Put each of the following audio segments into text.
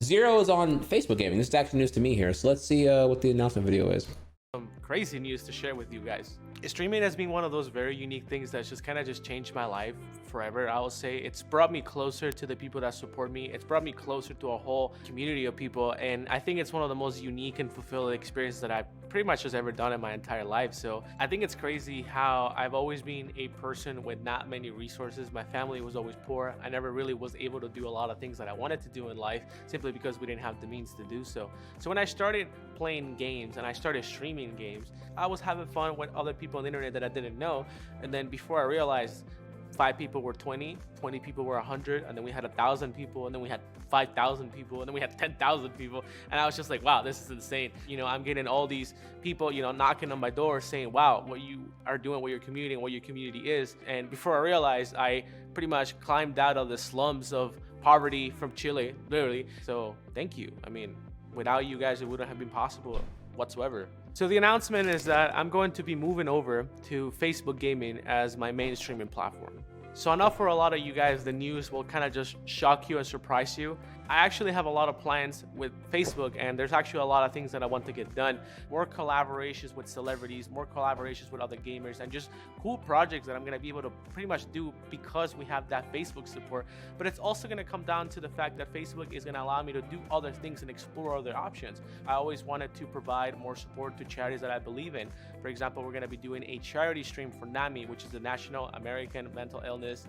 Zero is on Facebook Gaming. This is actually news to me here. So let's see what the announcement video is. Some crazy news to share with you guys. Streaming has been one of those very unique things that's just kind of just changed my life forever. I would say it's brought me closer to the people that support me. It's brought me closer to a whole community of people, and I think it's one of the most unique and fulfilling experiences that I've pretty much just ever done in my entire life. So I think it's crazy how I've always been a person with not many resources. My family was always poor. I never really was able to do a lot of things that I wanted to do in life simply because we didn't have the means to do so. So when I started playing games and I started streaming games, I was having fun with other people on the internet that I didn't know. And then before I realized, 5 people were 20 people were 100, and then we had 1,000 people, and then we had 5,000 people, and then we had 10,000 people. And I was just like, wow, this is insane. You know, I'm getting all these people, you know, knocking on my door saying, wow, what you are doing with your community and what your community is. And before I realized, I pretty much climbed out of the slums of poverty from Chile, literally. So thank you. I mean, without you guys, it wouldn't have been possible whatsoever. So the announcement is that I'm going to be moving over to Facebook Gaming as my main streaming platform. So I know for a lot of you guys, the news will kind of just shock you and surprise you. I actually have a lot of plans with Facebook, and there's actually a lot of things that I want to get done. More collaborations with celebrities, more collaborations with other gamers, and just cool projects that I'm going to be able to pretty much do because we have that Facebook support. But it's also going to come down to the fact that Facebook is going to allow me to do other things and explore other options. I always wanted to provide more support to charities that I believe in. For example, we're going to be doing a charity stream for NAMI, which is the National American Mental Illness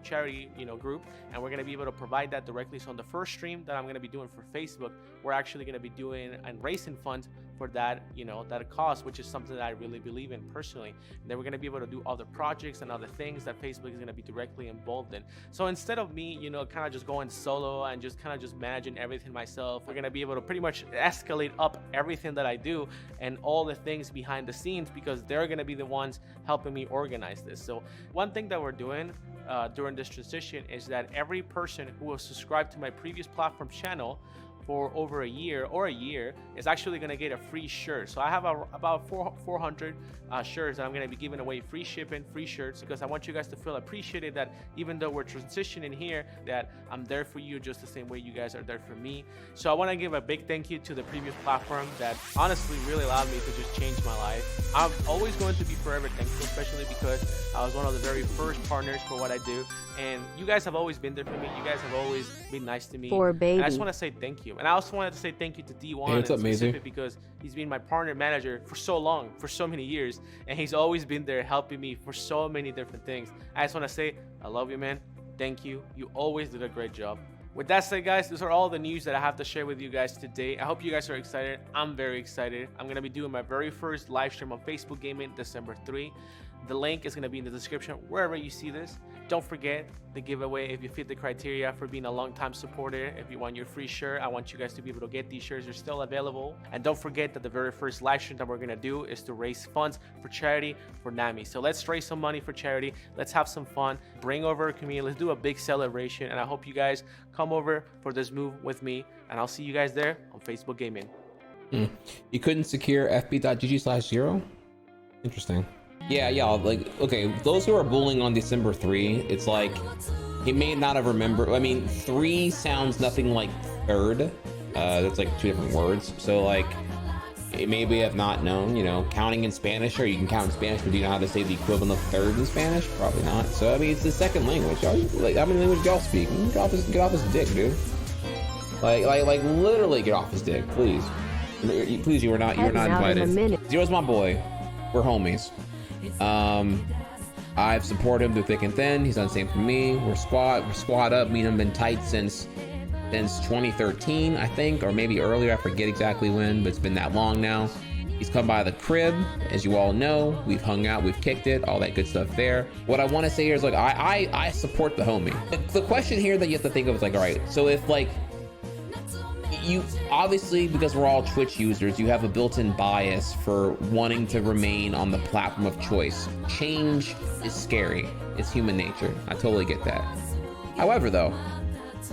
charity, group, and we're going to be able to provide that directly. So on the first stream that I'm going to be doing for Facebook, we're actually going to be doing and raising funds for that, that cause, which is something that I really believe in personally. And then we're going to be able to do other projects and other things that Facebook is going to be directly involved in. So instead of me, kind of just going solo and just kind of just managing everything myself, we're going to be able to pretty much escalate up everything that I do and all the things behind the scenes, because they're going to be the ones helping me organize this. So one thing that we're doing during this transition is that every person who was subscribed to my previous platform channel for over a year is actually going to get a free shirt. So I have about 400 shirts that I'm going to be giving away, free shipping, free shirts, because I want you guys to feel appreciated that even though we're transitioning here, that I'm there for you just the same way you guys are there for me. So I want to give a big thank you to the previous platform that honestly really allowed me to just change my life. I'm always going to be forever thankful, especially because I was one of the very first partners for what I do, and you guys have always been there for me. You guys have always been nice to me. And I just want to say thank you. And I also wanted to say thank you to D1 hey, what's up, Maisie? Because he's been my partner manager for so long, for so many years, and he's always been there helping me for so many different things. I just want to say I love you, man. Thank you. You always did a great job. With that said, guys, those are all the news that I have to share with you guys today. I hope you guys are excited. I'm very excited. I'm going to be doing my very first live stream on Facebook Gaming December 3. The link is going to be in the description wherever you see this. Don't forget the giveaway if you fit the criteria for being a long-time supporter. If you want your free shirt, I want you guys to be able to get these shirts. They're still available. And don't forget that the very first live stream that we're going to do is to raise funds for charity for NAMI. So let's raise some money for charity. Let's have some fun. Bring over a community. Let's do a big celebration. And I hope you guys come over for this move with me. And I'll see you guys there on Facebook Gaming. You couldn't secure fb.gg/0? Interesting. Yeah, like, okay, those who are bullying on December 3, it's like, he may not have remembered. I mean, 3 sounds nothing like third. That's like 2 different words. So like, it maybe have not known, counting in Spanish, or you can count in Spanish, but do you know how to say the equivalent of third in Spanish? Probably not. So, I mean, it's the second language. Like, how many languages y'all speak? Get off his dick, dude. Like, literally get off his dick, please. Please, you were not invited. Zero's my boy. We're homies. I've supported him through thick and thin. He's done the same for me. We're squad up. Me and him been tight since 2013, I think, or maybe earlier. I forget exactly when, but it's been that long now. He's come by the crib, as you all know. We've hung out, we've kicked it, all that good stuff there. What I want to say here is, like, I support the homie. The question here that you have to think of is, like, all right, so if, like, you obviously, because we're all Twitch users, you have a built-in bias for wanting to remain on the platform of choice. Change is scary. It's human nature. I totally get that. However, though,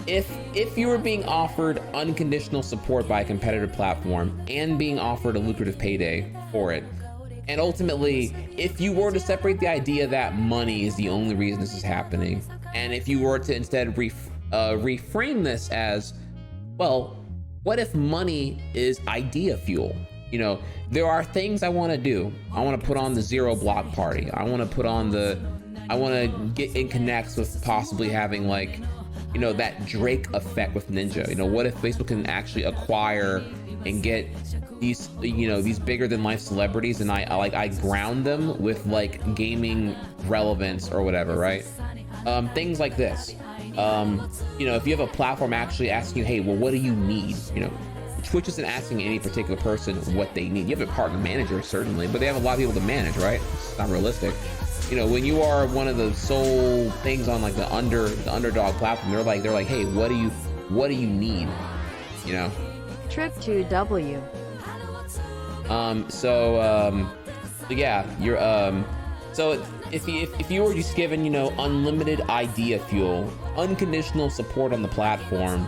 if you were being offered unconditional support by a competitive platform and being offered a lucrative payday for it, and ultimately, if you were to separate the idea that money is the only reason this is happening, and if you were to instead reframe this as Well, what if money is idea fuel? You know, there are things I want to do. I want to put on the zero block party. I want to get in connects with possibly having like, you know, that Drake effect with Ninja. You know, what if Facebook can actually acquire and get these, you know, these bigger than life celebrities, and I ground them with like gaming relevance or whatever, right? Things like this. You know, if you have a platform actually asking you, hey, well, what do you need? You know, Twitch isn't asking any particular person what they need. You have a partner manager, certainly, but they have a lot of people to manage, right? It's not realistic. You know, when you are one of the sole things on like the underdog platform, they're like, hey, what do you need? You know? Trip to W. So yeah, you're so if you were just given, you know, unlimited idea fuel, unconditional support on the platform,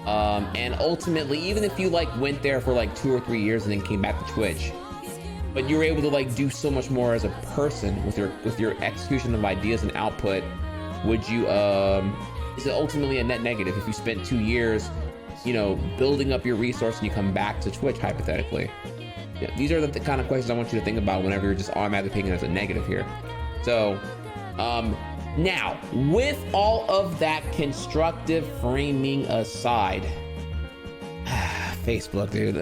and ultimately, even if you like went there for like 2 or 3 years and then came back to Twitch, but you were able to like do so much more as a person with your execution of ideas and output, would you is it ultimately a net negative if you spent 2 years, you know, building up your resource and you come back to Twitch hypothetically? Yeah, these are the kind of questions I want you to think about whenever you're just automatically picking it as a negative here. So now, with all of that constructive framing aside, Facebook, dude,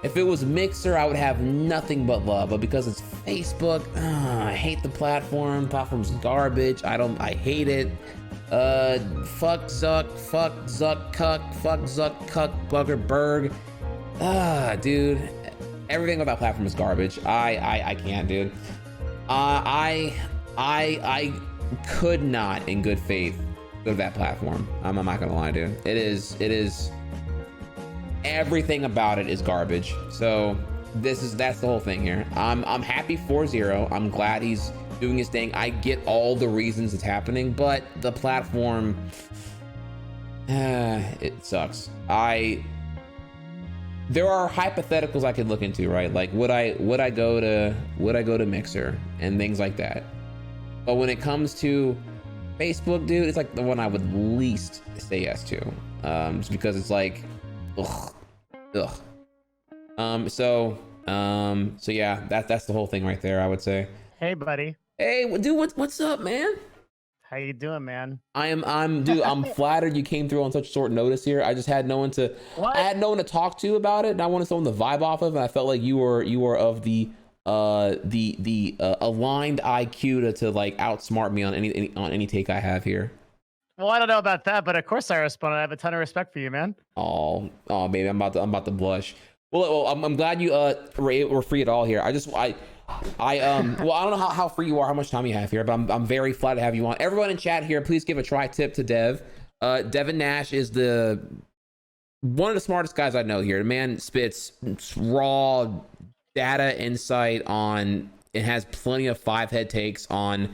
if it was Mixer, I would have nothing but love, but because it's Facebook, I hate the platform. Platform's garbage. I hate it. Fuck Zuck, cuck, fuck Zuck, cuck, bugger, berg. Dude, everything about that platform is garbage. I can't, dude. I could not, in good faith, go to that platform. I'm not gonna lie, dude. It is. Everything about it is garbage. So that's the whole thing here. I'm happy for Zero. I'm glad he's doing his thing. I get all the reasons it's happening, but the platform, it sucks. There are hypotheticals I could look into, right? Like would I go to Mixer and things like that. But when it comes to Facebook, dude, it's like the one I would least say yes to. Just because it's like, ugh. So yeah, that's the whole thing right there, I would say. Hey, buddy. Hey, dude, what's up, man? How you doing, man? I'm flattered you came through on such short notice here. I just had no one to talk to about it, and I wanted someone to vibe off of, and I felt like you were of the aligned IQ to like outsmart me on any take I have here. Well, I don't know about that, but of course I responded. I have a ton of respect for you, man. Oh, baby, I'm about to blush. Well, I'm glad you were free at all here. I don't know how free you are, how much time you have here, but I'm very flattered to have you on. Everyone in chat here, please give a try tip to Dev. DevinNash is one of the smartest guys I know here. The man spits raw data insight on, it has plenty of 5-head takes on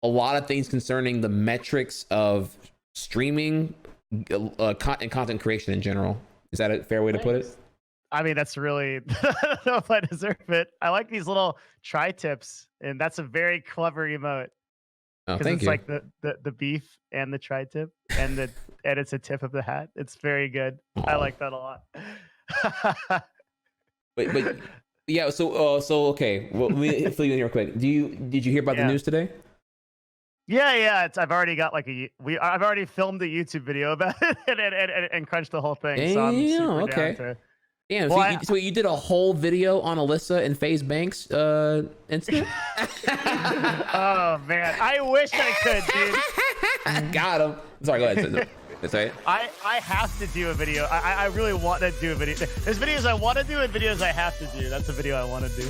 a lot of things concerning the metrics of streaming and content creation in general. Is that a fair way to put it? I mean, that's really, I don't know if I deserve it. I like these little tri-tips, and that's a very clever emote. Oh, thank you. It's like the beef and the tri-tip, and it's a tip of the hat. It's very good. Aww. I like that a lot. but yeah, so okay. Well, let me fill you in here quick. Did you hear about the news today? Yeah. I've already got like I've already filmed a YouTube video about it and crunched the whole thing. Damn, so I'm super okay. down to. Damn, Well, so you did a whole video on Alyssa and FaZe Banks incident? Oh man, I wish I could, dude. Got him. Sorry, go ahead. That's right. I have to do a video. I really want to do a video. There's videos I want to do and videos I have to do. That's a video I want to do.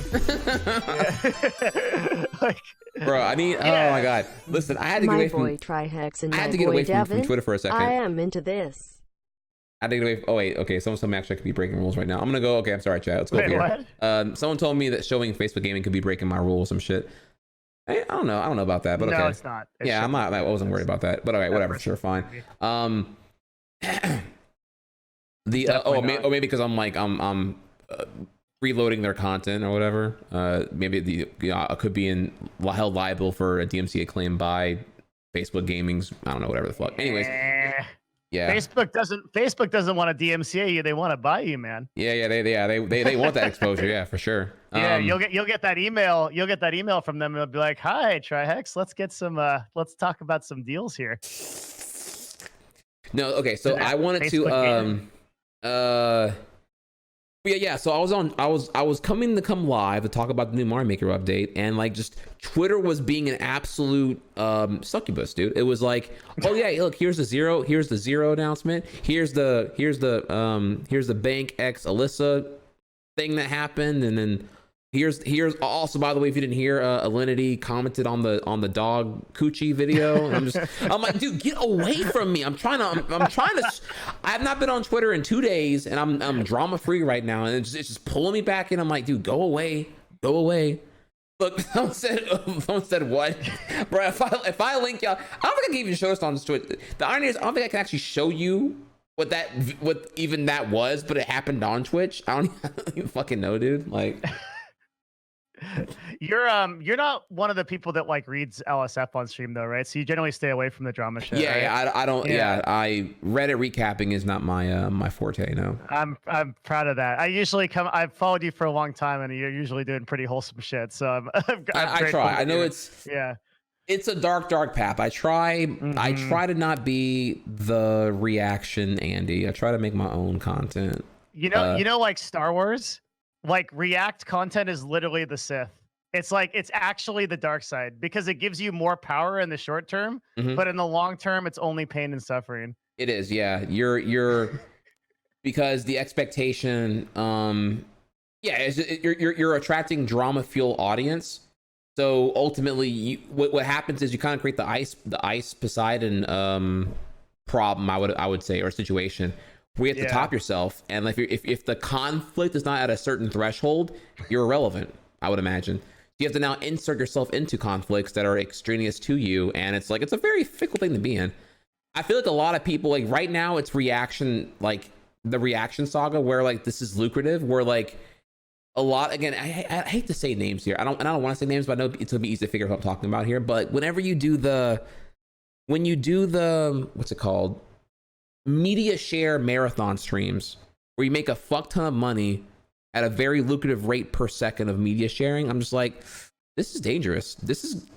Like, bro, I mean, oh my god. Listen, I had to get away from Trihex and I had to get away from Twitter for a second. I am into this. I had to get away. Oh wait, okay. Someone told me actually I could be breaking rules right now. I'm gonna go. Okay, I'm sorry, chat. Let's go Wait, here. what? Someone told me that showing Facebook gaming could be breaking my rules, some shit. I don't know about that, but okay. No, it's not. Yeah, I wasn't worried about that, but okay, whatever. Sure, fine. Maybe because I'm reloading their content or whatever. Maybe I could be held liable for a DMCA claim by Facebook Gaming's. I don't know, whatever the fuck. Anyways, Yeah. Facebook doesn't want to DMCA you. They want to buy you, man. They want that exposure. Yeah, for sure. Yeah, you'll get that email. You'll get that email from them. It'll be like, "Hi, Trihex. Let's talk about some deals here." No, okay. So I wanted to yeah. So I was coming to come live to talk about the new Mario Maker update, and like just Twitter was being an absolute succubus, dude. It was like, oh yeah, look, here's the zero announcement. Here's the Bank X Alyssa thing that happened, and then here's also, by the way, if you didn't hear, Alinity commented on the dog coochie video. And I'm like, dude, get away from me. I'm trying to I have not been on Twitter in 2 days, and I'm drama free right now, and it's just pulling me back in. I'm like, dude, go away. Look, someone said what? Bro, if I link y'all, I don't think I can even show this on Twitter. The irony is, I don't think I can actually show you what even that was, but it happened on Twitch. I don't even fucking know, dude. Like, you're not one of the people that like reads LSF on stream though, right? So you generally stay away from the drama shit. Yeah, right? yeah. I don't. Yeah, I Reddit recapping is not my my forte. No. I'm proud of that. I've followed you for a long time, and you're usually doing pretty wholesome shit. So I try. I know it's a dark path. I try to not be the reaction Andy. I try to make my own content. You know, like Star Wars. Like React content is literally the Sith. It's like, it's actually the dark side because it gives you more power in the short term, but in the long term, it's only pain and suffering. It is. Yeah. You're because the expectation, you're attracting drama fuel audience. So ultimately what happens is you kind of create the ice Poseidon, problem, I would say, or situation, where you have to top yourself, and if the conflict is not at a certain threshold, you're irrelevant, I would imagine. You have to now insert yourself into conflicts that are extraneous to you, and it's like, it's a very fickle thing to be in. I feel like a lot of people, like right now, it's reaction, like the reaction saga, where like this is lucrative, where like a lot, again, I hate to say names here. I don't want to say names, but I know it's gonna be easy to figure out what I'm talking about here. But whenever you do the what's it called? Media share marathon streams where you make a fuck ton of money at a very lucrative rate per second of media sharing, I'm just like, this is dangerous.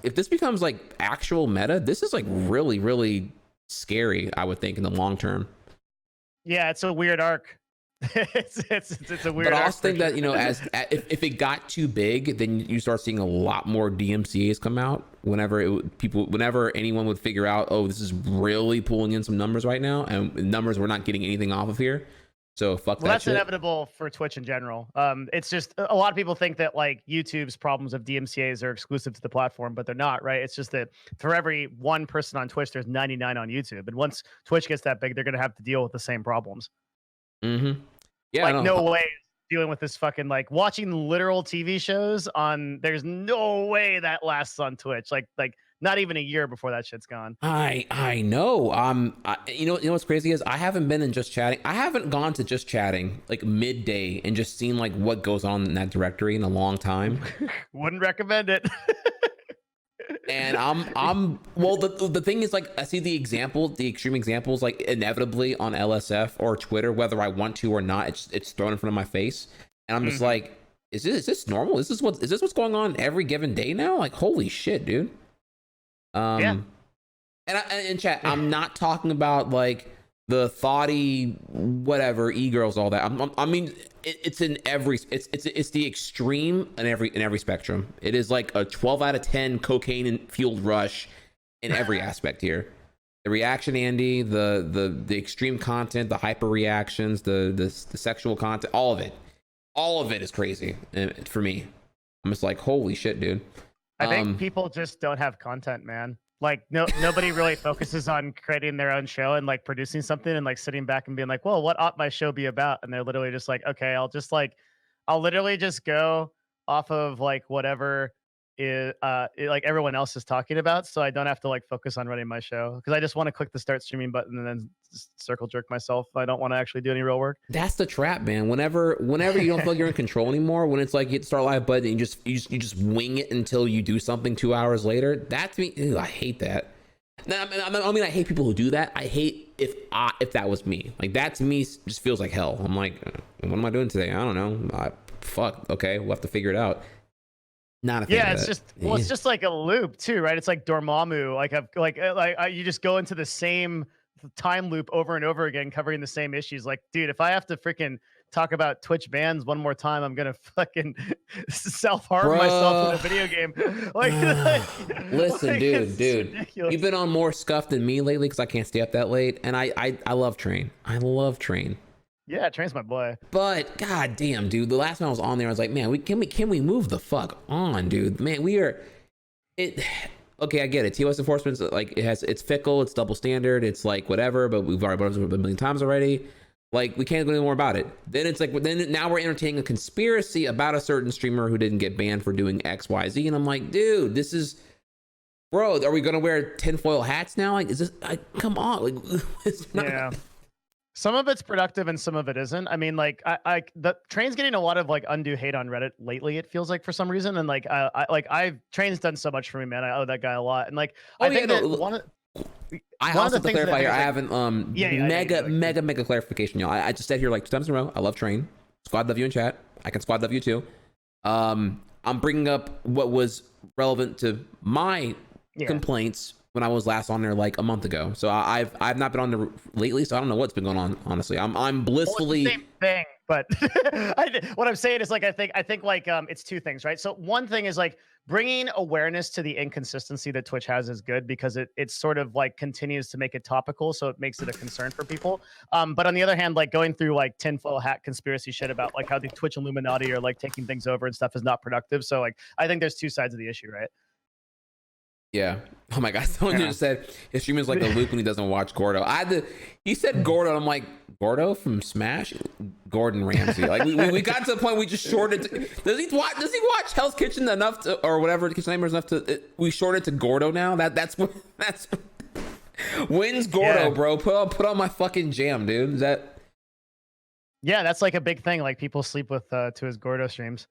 If this becomes like actual meta, this is like really, really scary, I would think, in the long term. Yeah, it's a weird arc. it's a weird. But I arc also think that, you know, if it got too big, then you start seeing a lot more DMCAs come out. Whenever anyone would figure out, oh, this is really pulling in some numbers right now, and numbers we're not getting anything off of here. So fuck that. Well, that's shit. inevitable for Twitch in general. It's just a lot of people think that like YouTube's problems of DMCAs are exclusive to the platform, but they're not, right? It's just that for every one person on Twitch, there's 99 on YouTube, and once Twitch gets that big, they're gonna have to deal with the same problems. Mm-hmm. Yeah, like no way dealing with this fucking like watching literal TV shows on. There's no way that lasts on Twitch. Like not even a year before that shit's gone. I know. You know what's crazy is I haven't been in Just Chatting. I haven't gone to Just Chatting like midday and just seen like what goes on in that directory in a long time. Wouldn't recommend it. And well, the thing is, like, I see the extreme examples, like inevitably on LSF or Twitter, whether I want to or not, it's thrown in front of my face, and I'm just like, is this normal? Is this what's going on every given day now? Like, holy shit, dude. And in chat, I'm not talking about like the thoughty whatever e-girls, all that. I mean, it's in every, it's the extreme in every spectrum. It is like a 12 out of 10 cocaine fueled rush in every aspect here. The reaction, Andy, the extreme content, the hyper reactions, the sexual content, all of it is crazy for me. I'm just like, holy shit, dude. I think people just don't have content, man. Like nobody really focuses on creating their own show and like producing something and like sitting back and being like, well, what ought my show be about? And they're literally just like, okay, I'll literally just go off of like whatever is like everyone else is talking about, so I don't have to like focus on running my show, because I just want to click the start streaming button and then just circle jerk myself. I don't want to actually do any real work. That's the trap, man. Whenever you don't feel like you're in control anymore, when it's like you hit start live button and you just wing it until you do something 2 hours later, that to me, ew, I hate that. I mean, I hate people who do that. I hate if that was me. Like, that to me just feels like hell. I'm like, what am I doing today? I don't know. Fuck. Okay, we'll have to figure it out. Not a thing. Yeah, it's just it's just like a loop too, right? It's like Dormammu. Like you just go into the same time loop over and over again, covering the same issues. Like, dude, if I have to freaking talk about Twitch bans one more time, I'm gonna fucking self-harm myself in a video game. Listen, like, dude, ridiculous. you've been on more stuff than me lately because I can't stay up that late, and I love Train. I love Train. Yeah, Train's my boy. But god damn, dude, the last time I was on there, I was like, man, can we move the fuck on, dude? Man, okay, I get it. TOS enforcement's like, it's fickle, it's double standard, it's like whatever, but we've already brought it up a million times already. Like, we can't do any more about it. Then it's like, now we're entertaining a conspiracy about a certain streamer who didn't get banned for doing X, Y, Z. And I'm like, dude, this is, bro, are we gonna wear tinfoil hats now? Like, is this, come on, like, it's not, Yeah. Some of it's productive and some of it isn't. I mean, like, the Train's getting a lot of like undue hate on Reddit lately. It feels like for some reason, and like, Train's done so much for me, man. I owe that guy a lot. And like, I think that I also have to clarify here. I haven't mega clarification, y'all. I just said here like 2 times in a row. I love Train. Squad love you in chat. I can squad love you too. I'm bringing up what was relevant to my complaints when I was last on there like a month ago. So I've not been on there lately, so I don't know what's been going on. Honestly, I'm blissfully. Well, it's the same thing, but what I'm saying is like I think like it's two things, right? So one thing is like bringing awareness to the inconsistency that Twitch has is good because it sort of like continues to make it topical, so it makes it a concern for people. But on the other hand, like going through like tinfoil hat conspiracy shit about like how the Twitch Illuminati are like taking things over and stuff is not productive. So like I think there's two sides of the issue, right? Yeah. Oh my God. Someone just said his stream is like a loop when he doesn't watch Gordo. He said Gordo. And I'm like, Gordo from Smash? Gordon Ramsay. Like we got to the point we just shorted. Does he watch Hell's Kitchen enough to, or whatever Kitchen Nightmares enough to? We shorted to Gordo now. That's when's Gordo, bro? Put on my fucking jam, dude. Is that? Yeah, that's like a big thing. Like people sleep with to his Gordo streams.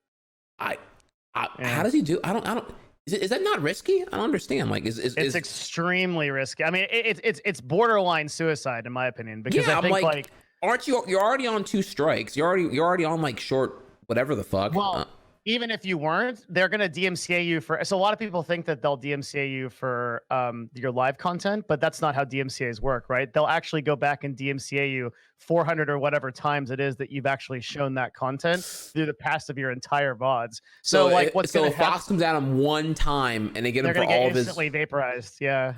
How does he do? I don't. Is that not risky? I don't understand. Like, it's extremely risky. I mean, it's borderline suicide in my opinion because I think like aren't you? You're already on 2 strikes. You're already on like short whatever the fuck. Well, even if you weren't, they're gonna DMCA you for. So a lot of people think that they'll DMCA you for your live content, but that's not how DMCA's work, right? They'll actually go back and DMCA you 400 or whatever times it is that you've actually shown that content through the past of your entire VODs. So like, if Fox comes at him one time and they get him for all of his instantly vaporized, yeah.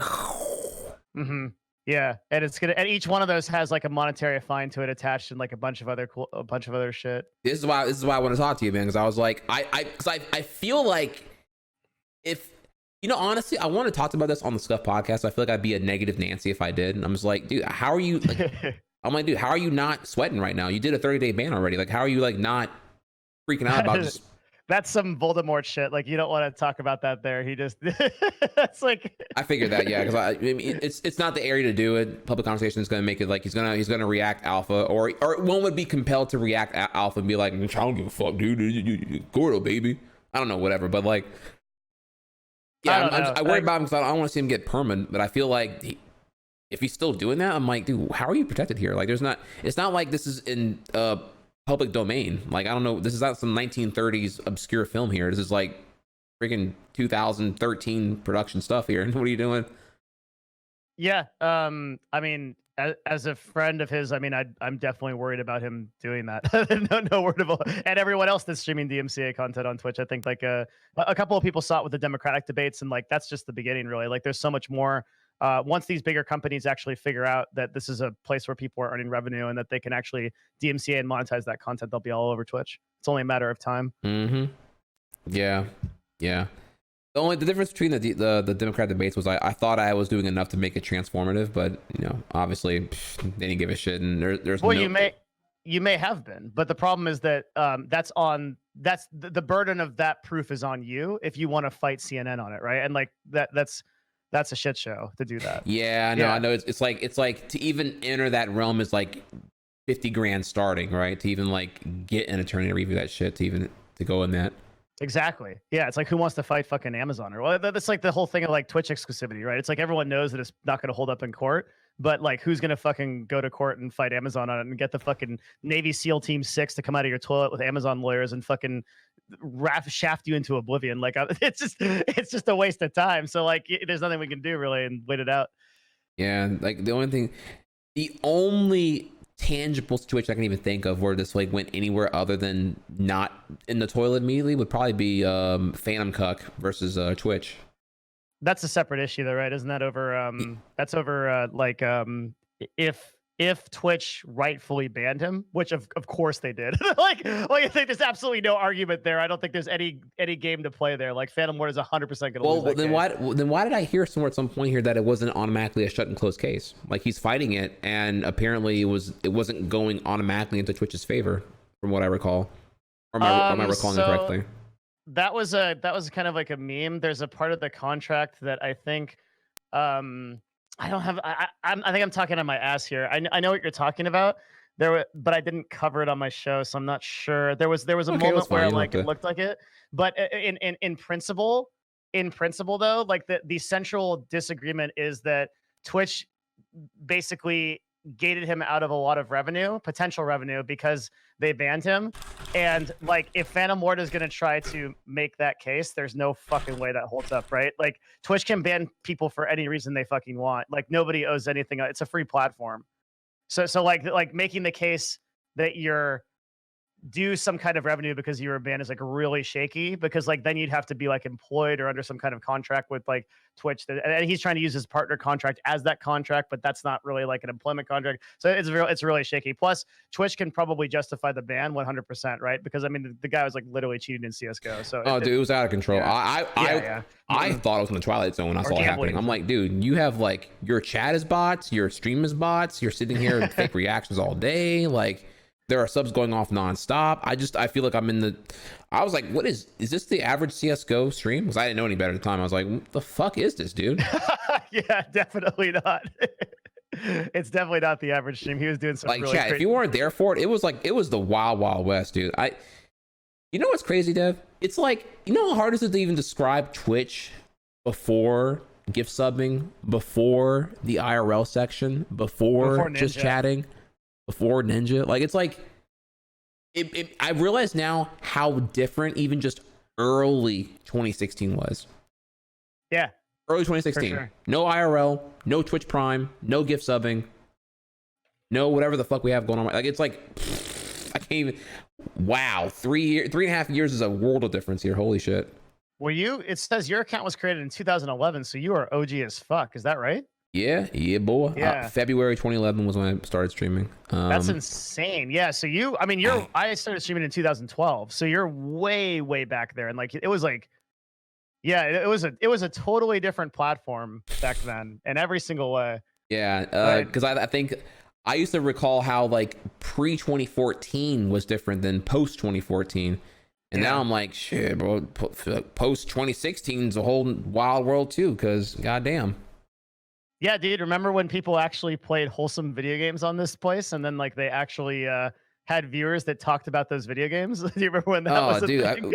Mm-hmm. Yeah, and and each one of those has like a monetary fine to it attached and like a bunch of other shit. This is why I want to talk to you, man, because I was like, I feel like if honestly, I want to talk about this on the Scuff podcast. I feel like I'd be a negative Nancy if I did. And I'm just like, dude, how are you? Like, I'm like, dude, how are you not sweating right now? You did a 30-day ban already. Like, how are you like not freaking out about just? That's some Voldemort shit. Like, you don't want to talk about that there. He just, that's like. I figured that, yeah, because I mean, it's not the area to do it. Public conversation is going to make it like he's gonna react alpha, or one would be compelled to react alpha and be like, I don't give a fuck, dude, Gordo, baby. I don't know, whatever, but like, yeah, I worry about him because I don't want to see him get permanent. But I feel like if he's still doing that, I'm like, dude, how are you protected here? Like, it's not like this is in public domain. Like, I don't know, this is not some 1930s obscure film here. This is like freaking 2013 production stuff here. What are you doing? Yeah, I mean, as a friend of his, I mean, I'm definitely worried about him doing that. no word of all. And everyone else that's streaming DMCA content on Twitch. I think like a couple of people saw it with the Democratic debates, and like that's just the beginning, really. Like, there's so much more. Once these bigger companies actually figure out that this is a place where people are earning revenue and that they can actually DMCA and monetize that content, they'll be all over Twitch. It's only a matter of time. Mm-hmm. Yeah. The difference between the Democrat debates was I thought I was doing enough to make it transformative, but obviously they didn't give a shit. And there's well, you may have been, but the problem is that that's the burden of that proof is on you if you want to fight CNN on it, right? And like that's a shit show to do that. Yeah, I know. It's like to even enter that realm is like 50 grand starting, right? To even like get an attorney to review that shit, to go in that. Exactly. Yeah, it's like who wants to fight fucking Amazon or well, that's like the whole thing of like Twitch exclusivity, right? It's like everyone knows that it's not going to hold up in court, but like who's going to fucking go to court and fight Amazon on it and get the fucking Navy SEAL Team 6 to come out of your toilet with Amazon lawyers and fucking shaft you into oblivion? Like it's just a waste of time. So like there's nothing we can do really and wait it out. Yeah, like the only tangible situation I can even think of where this like went anywhere other than not in the toilet immediately would probably be Phantom Cuck versus Twitch. That's a separate issue though, right? Isn't that over that's over if Twitch rightfully banned him, which of course they did. like I think there's absolutely no argument there. I don't think there's any game to play there. Like Phantom Ward is 100% going to lose that then why did I hear somewhere at some point here that it wasn't automatically a shut and close case? Like he's fighting it, and apparently it wasn't going automatically into Twitch's favor, from what I recall. Or am I recalling it correctly? That was kind of like a meme. There's a part of the contract that I think I don't have. I think I'm talking on my ass here. I know what you're talking about. But I didn't cover it on my show, so I'm not sure. There was a moment where like it looked like it, but in principle, though, like the central disagreement is that Twitch basically gated him out of a lot of potential revenue, because they banned him. And like, if Phantom Ward is going to try to make that case, there's no fucking way that holds up, right? Like, Twitch can ban people for any reason they fucking want. Like, nobody owes anything. It's a free platform. So like making the case that you're due some kind of revenue because you were banned is like really shaky, because like then you'd have to be like employed or under some kind of contract with like Twitch, and he's trying to use his partner contract as that contract, but that's not really like an employment contract. So it's really shaky. Plus Twitch can probably justify the ban 100%, right? Because I mean the guy was like literally cheating in CS:GO. So dude, it was out of control. Yeah. I thought I was in the Twilight Zone when I saw it happening. I'm like, dude, you have like your chat is bots, your stream is bots, you're sitting here and fake reactions all day, like there are subs going off nonstop. I feel like I was like, what is this the average CS:GO stream? Because I didn't know any better at the time. I was like, what the fuck is this, dude? Yeah, definitely not. It's definitely not the average stream. He was doing some like really chat, crazy. if you weren't there for it, it was the wild west, dude. You know what's crazy, Dev? It's like, you know how hard is it to even describe Twitch before gift subbing, before the IRL section, before just chatting, before Ninja? Like, it's like I realize now how different even just early 2016 was. Yeah, early 2016. Sure. No IRL, no Twitch Prime, no gift subbing, no whatever the fuck we have going on. Like, it's like, I can't even. Wow, 3.5 years is a world of difference here. Holy shit. It says your account was created in 2011, so you are OG as fuck. Is that right? Yeah, boy. Yeah. February 2011 was when I started streaming. That's insane. Yeah. So I started streaming in 2012. So you're way back there. And like, it was like, yeah, it was a totally different platform back then in every single way. Yeah. Because I think I used to recall how like pre 2014 was different than post 2014. And now I'm like, shit, bro, post 2016 is a whole wild world too, because goddamn. Yeah, dude, remember when people actually played wholesome video games on this place, and then like they actually had viewers that talked about those video games? Do you remember when that was a thing?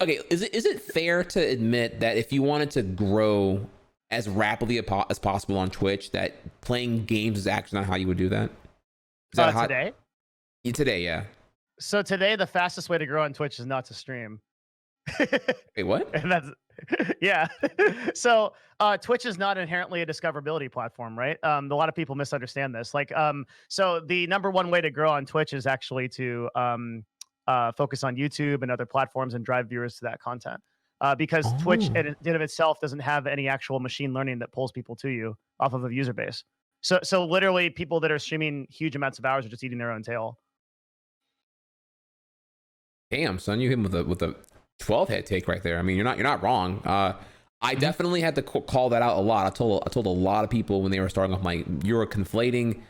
Okay, is it fair to admit that if you wanted to grow as rapidly as possible on Twitch, that playing games is actually not how you would do that? Is that today? Today, yeah. So today, the fastest way to grow on Twitch is not to stream. Wait, what? And that's yeah. So Twitch is not inherently a discoverability platform, right? A lot of people misunderstand this. Like, so the number one way to grow on Twitch is actually to focus on YouTube and other platforms and drive viewers to that content. Because Twitch in and of itself doesn't have any actual machine learning that pulls people to you off of a user base. So literally, people that are streaming huge amounts of hours are just eating their own tail. Damn, son, you hit him with a 12 head take right there. I mean, you're not wrong. I definitely had to call that out a lot. I told a lot of people when they were starting off, like, you're conflating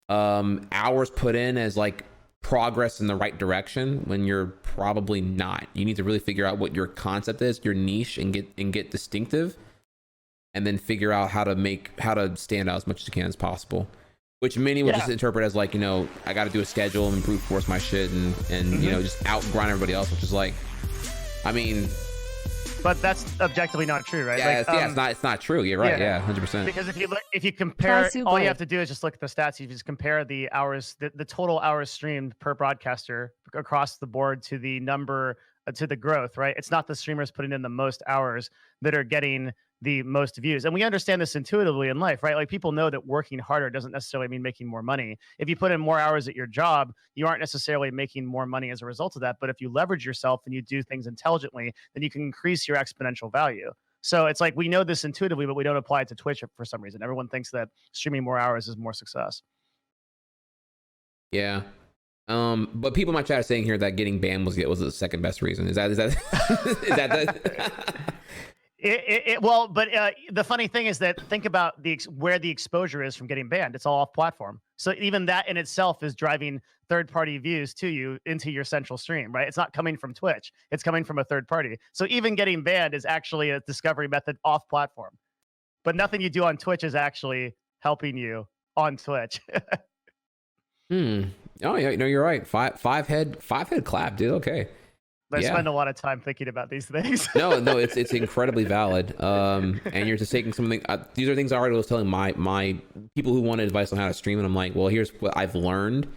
hours put in as like progress in the right direction when you're probably not. You need to really figure out what your concept is, your niche, and get distinctive, and then figure out how to stand out as much as you can as possible. Which many will just interpret as like, I got to do a schedule and brute force my shit and you know, just out grind everybody else, which is like, I mean, but that's objectively not true, right? yeah, Like, it's not true. You're right. Yeah, 100%. Because if you compare, all Possibly. you have to do is just look at the stats. You just compare the hours, the total hours streamed per broadcaster across the board to the number to the growth, right? It's not the streamers putting in the most hours that are getting the most views. And we understand this intuitively in life, right? Like people know that working harder doesn't necessarily mean making more money. If you put in more hours at your job, you aren't necessarily making more money as a result of that. But if you leverage yourself and you do things intelligently, then you can increase your exponential value. So it's like we know this intuitively, but we don't apply it to Twitch for some reason. Everyone thinks that streaming more hours is more success. Yeah. But people in my chat are saying here that getting banned was the second best reason. Is that is that Well, but the funny thing is that think about where the exposure is from getting banned. It's all off platform. So even that in itself is driving third-party views to you into your central stream, right? It's not coming from Twitch. It's coming from a third party. So even getting banned is actually a discovery method off platform. But nothing you do on Twitch is actually helping you on Twitch. Oh yeah, no, you're right. Five head clap, dude. Okay. I Yeah. spend a lot of time thinking about these things. No, it's incredibly valid. And you're just taking something. These are things I already was telling my people who wanted advice on how to stream, and I'm like, well, here's what I've learned.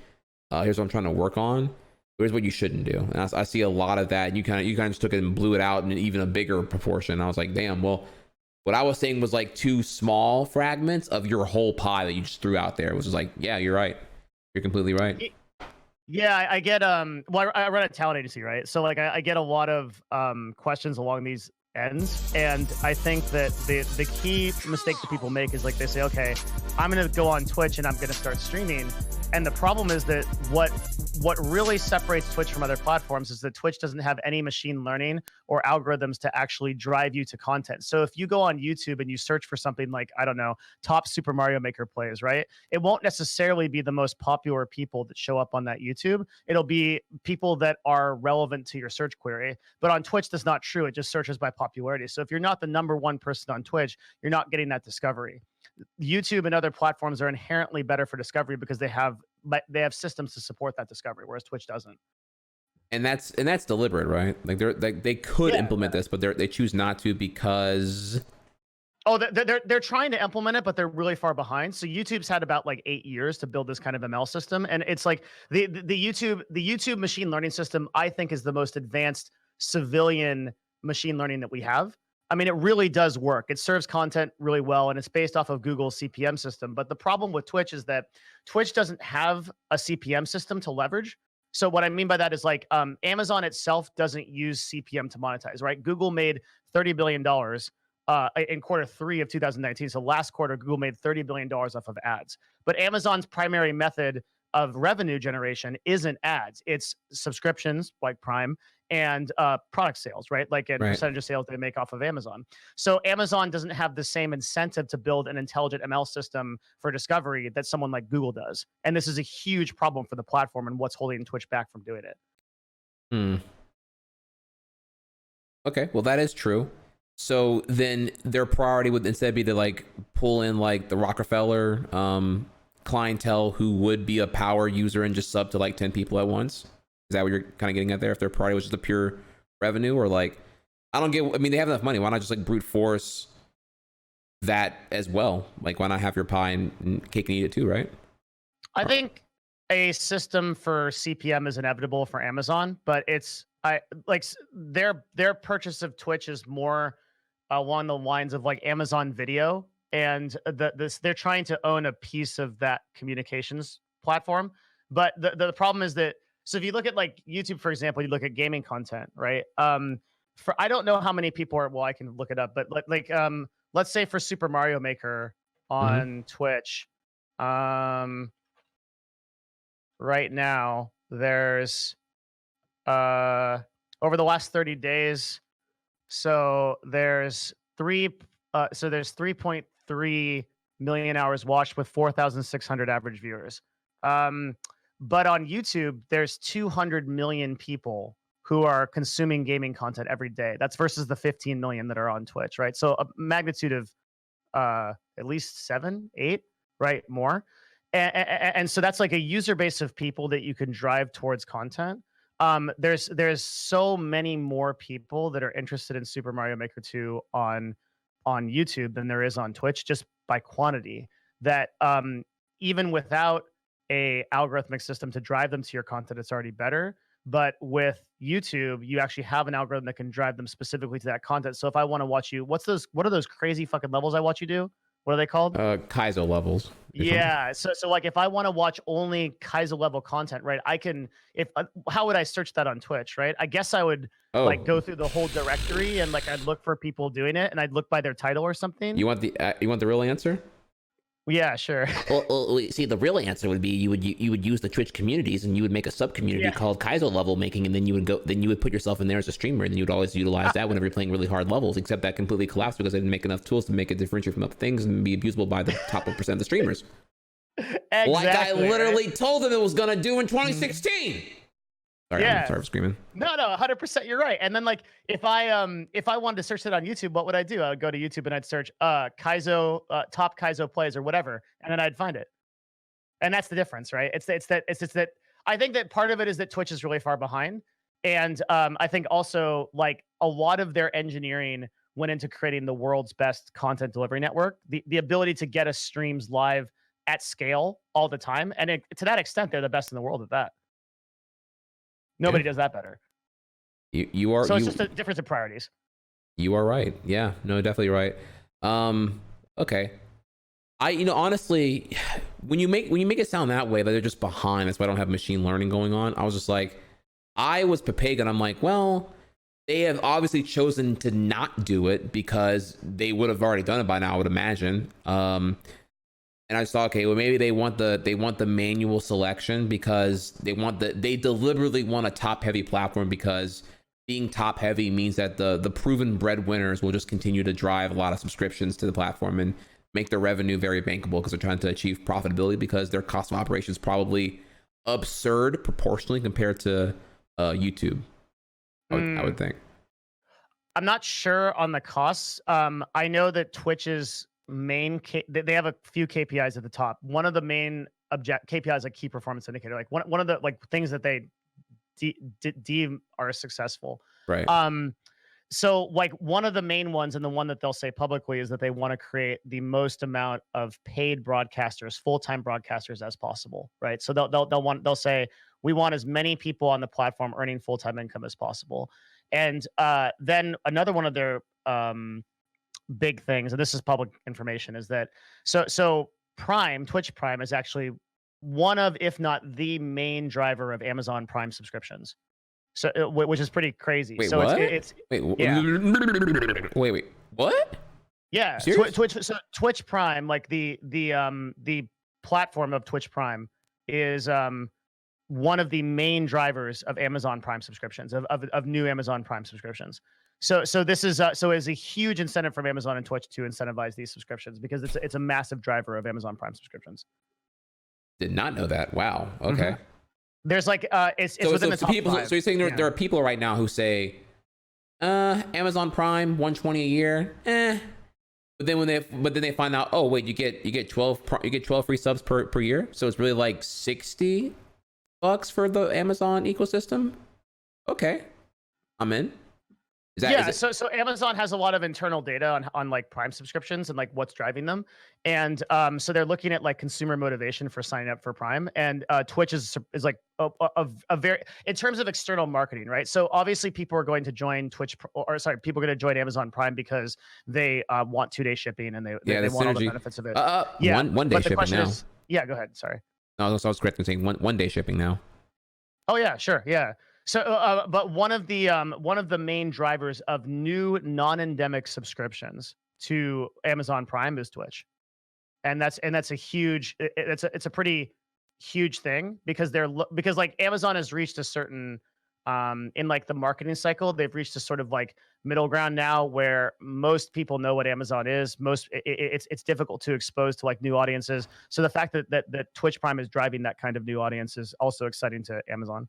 Here's what I'm trying to work on. Here's what you shouldn't do. And I see a lot of that. And you kind of just took it and blew it out in even a bigger proportion. I was like, damn. Well, what I was saying was like two small fragments of your whole pie that you just threw out there. It was just like, yeah, you're right. You're completely right. Yeah, I get well, I run a talent agency, right? So like I get a lot of questions along these ends, and I think that the key mistake that people make is like they say, okay, I'm gonna go on Twitch and I'm gonna start streaming. And the problem is that what really separates Twitch from other platforms is that Twitch doesn't have any machine learning or algorithms to actually drive you to content. So if you go on YouTube and you search for something like, I don't know, top Super Mario Maker plays, right? It won't necessarily be the most popular people that show up on that YouTube. It'll be people that are relevant to your search query. But on Twitch, that's not true. It just searches by popularity. So if you're not the #1 person on Twitch, you're not getting that discovery. YouTube and other platforms are inherently better for discovery because they have systems to support that discovery, whereas Twitch doesn't. And that's deliberate, right? Like they could implement this, but they choose not to because they're trying to implement it, but they're really far behind. So YouTube's had about like 8 years to build this kind of ML system, and it's like the YouTube machine learning system, I think, is the most advanced civilian machine learning that we have. I mean, it really does work. It serves content really well, and it's based off of Google's CPM system. But the problem with Twitch is that Twitch doesn't have a CPM system to leverage. So what I mean by that is like Amazon itself doesn't use CPM to monetize, right? Google made $30 billion in Q3 of 2019. So last quarter, Google made $30 billion off of ads. But Amazon's primary method of revenue generation isn't ads. It's subscriptions like Prime and product sales, right? Like a percentage of sales they make off of Amazon. So Amazon doesn't have the same incentive to build an intelligent ML system for discovery that someone like Google does. And this is a huge problem for the platform and what's holding Twitch back from doing it. Okay, well, that is true. So then their priority would instead be to like pull in like the Rockefeller clientele who would be a power user and just sub to like 10 people at once. Is that what you're kind of getting at there? If their priority was just a pure revenue, or like, I mean, they have enough money. Why not just like brute force that as well? Like, why not have your pie and cake and eat it too, right? I think a system for CPM is inevitable for Amazon, but their purchase of Twitch is more along the lines of like Amazon Video, and they're trying to own a piece of that communications platform. But the problem is that, so if you look at like YouTube, for example, you look at gaming content, right? I don't know how many people are, well, I can look it up, but let's say for Super Mario Maker on Twitch, right now there's over the last 30 days, so there's 3.3 million hours watched with 4,600 average viewers. But on YouTube, there's 200 million people who are consuming gaming content every day. That's versus the 15 million that are on Twitch, right? So a magnitude of at least 7, 8, right? More. And so that's like a user base of people that you can drive towards content. there's so many more people that are interested in Super Mario Maker 2 on YouTube than there is on Twitch, just by quantity, that even without a algorithmic system to drive them to your content, it's already better. But with YouTube, you actually have an algorithm that can drive them specifically to that content. So if I want to watch you, what are those crazy fucking levels I watch you do? What are they called? Kaizo levels. Yeah. So like if I want to watch only Kaizo level content, right? I can, how would I search that on Twitch, right? I guess I would like go through the whole directory and like I'd look for people doing it and I'd look by their title or something. You want the real answer? Yeah, sure. Well, see, the real answer would be you would use the Twitch communities and you would make a sub community called Kaizo level making, and then you would put yourself in there as a streamer, and then you would always utilize that whenever you're playing really hard levels. Except that completely collapsed because I didn't make enough tools to make it differentiate from other things and be abusable by the top 1% of the streamers. Exactly, like I literally told them it was gonna do in 2016. Sorry, I'm sorry for screaming. No, 100%. You're right. And then like if I wanted to search it on YouTube, what would I do? I would go to YouTube and I'd search Kaizo top Kaizo plays or whatever, and then I'd find it. And that's the difference, right? It's that I think that part of it is that Twitch is really far behind, and I think also like a lot of their engineering went into creating the world's best content delivery network, the ability to get us streams live at scale all the time, and to that extent, they're the best in the world at that. Nobody does that better. You are. So it's just a difference in priorities. You are right. Yeah, no, definitely right. Okay. Honestly, when you make it sound that way, that they're just behind, that's why I don't have machine learning going on. I was just like, I was Papaga, I'm like, well, they have obviously chosen to not do it because they would have already done it by now, I would imagine. And I just thought, okay, well, maybe they want the manual selection because they deliberately want a top heavy platform, because being top heavy means that the proven breadwinners will just continue to drive a lot of subscriptions to the platform and make their revenue very bankable, because they're trying to achieve profitability, because their cost of operation is probably absurd proportionally compared to YouTube. I would think. I'm not sure on the costs. I know that Twitch's they have a few KPIs at the top. One of the main KPIs, like key performance indicator, like one of the like things that they deem are successful. Right. So like one of the main ones, and the one that they'll say publicly, is that they want to create the most amount of paid broadcasters, full-time broadcasters as possible. Right. So they'll say we want as many people on the platform earning full-time income as possible. And then another one of their big things, and this is public information, is that so Twitch Prime is actually one of, if not the main driver of Amazon Prime subscriptions. So which is pretty crazy. Wait, so what? Wait, what? Yeah, Twitch Prime, like the platform of Twitch Prime, is one of the main drivers of Amazon Prime subscriptions, of new Amazon Prime subscriptions. So this is is a huge incentive from Amazon and Twitch to incentivize these subscriptions, because it's a massive driver of Amazon Prime subscriptions. Did not know that. Wow. Okay. Mm-hmm. There's like it's within the top people. 5. So you're saying there are people right now who say, Amazon Prime $120 a year, But then then they find out, oh wait, you get 12 free subs per year, so it's really like $60 for the Amazon ecosystem. Okay, I'm in. So Amazon has a lot of internal data on like Prime subscriptions and like what's driving them, and so they're looking at like consumer motivation for signing up for Prime, and Twitch is like a very, in terms of external marketing, right? So obviously people are going to join people are going to join Amazon Prime because they want 2-day shipping, and they want all the benefits of it. One day shipping now. Go ahead. Sorry. No, I was correct in saying one day shipping now. Oh yeah, sure, yeah. So, but one of the main drivers of new non-endemic subscriptions to Amazon Prime is Twitch, and that's a huge, it's a pretty huge thing, because because like Amazon has reached a certain in like the marketing cycle, they've reached a sort of like middle ground now where most people know what Amazon is. It's difficult to expose to like new audiences. So the fact that Twitch Prime is driving that kind of new audience is also exciting to Amazon.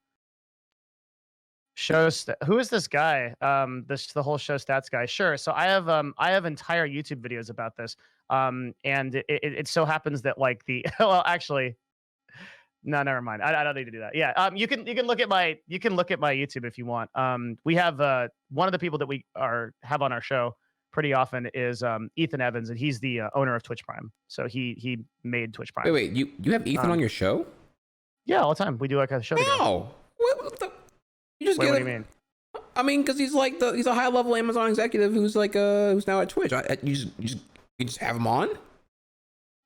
Who is this guy? The whole show stats guy. Sure. So I have entire YouTube videos about this. And it so happens that like well, actually, No, never mind. I don't need to do that. Yeah. You can look at my YouTube if you want. We have one of the people that we have on our show pretty often is Ethan Evans, and he's the owner of Twitch Prime. So he made Twitch Prime. Wait, you have Ethan on your show? Yeah, all the time. We do like a show together. No. What the? You just Wait, get what do you mean? I mean, because he's a high level Amazon executive who's who's now at Twitch. You just have him on.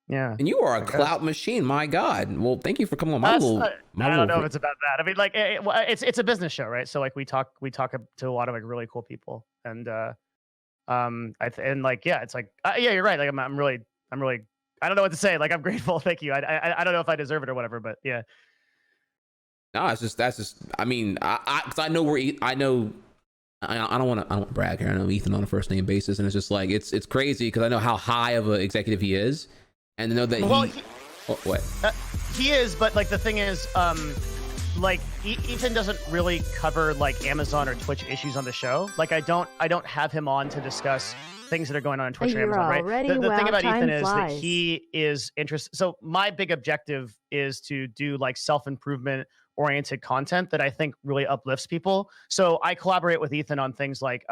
Yeah. And you are a clout machine. My God. Well, thank you for coming on my little. I don't know if it's about that. I mean, like, it's a business show, right? So like we talk to a lot of like really cool people, and it's like yeah, you're right. Like I'm really I don't know what to say. Like I'm grateful. Thank you. I don't know if I deserve it or whatever, but yeah. No, that's just. I mean, because I know I know. I don't want to brag here. I know Ethan on a first name basis, and it's just like it's crazy because I know how high of an executive he is. And to know that what? He is, but like the thing is, like Ethan doesn't really cover like Amazon or Twitch issues on the show. Like I don't have him on to discuss things that are going on Twitch or Amazon, right? The thing about Ethan is that he is interested. So my big objective is to do like self-improvement oriented content that I think really uplifts people. So I collaborate with Ethan on things like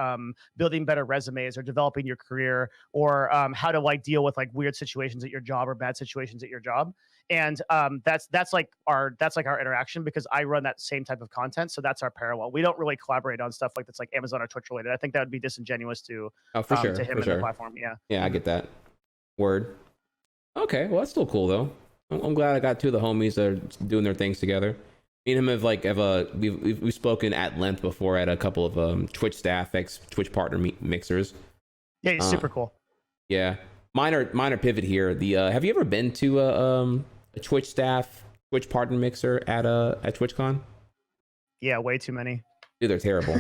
building better resumes or developing your career or how to like deal with like weird situations at your job or bad situations at your job. And that's like our interaction because I run that same type of content. So that's our parallel. We don't really collaborate on stuff like that's like Amazon or Twitch related. I think that would be disingenuous to to him and the platform. Yeah. Yeah, I get that. Word. Okay, well that's still cool though. I'm glad I got two of the homies that are doing their things together. Me and him we've spoken at length before at a couple of Twitch staff Twitch partner mixers. Yeah, he's super cool. Yeah, minor pivot here. Have you ever been to a Twitch staff Twitch partner mixer at TwitchCon? Yeah, way too many. Dude, they're terrible.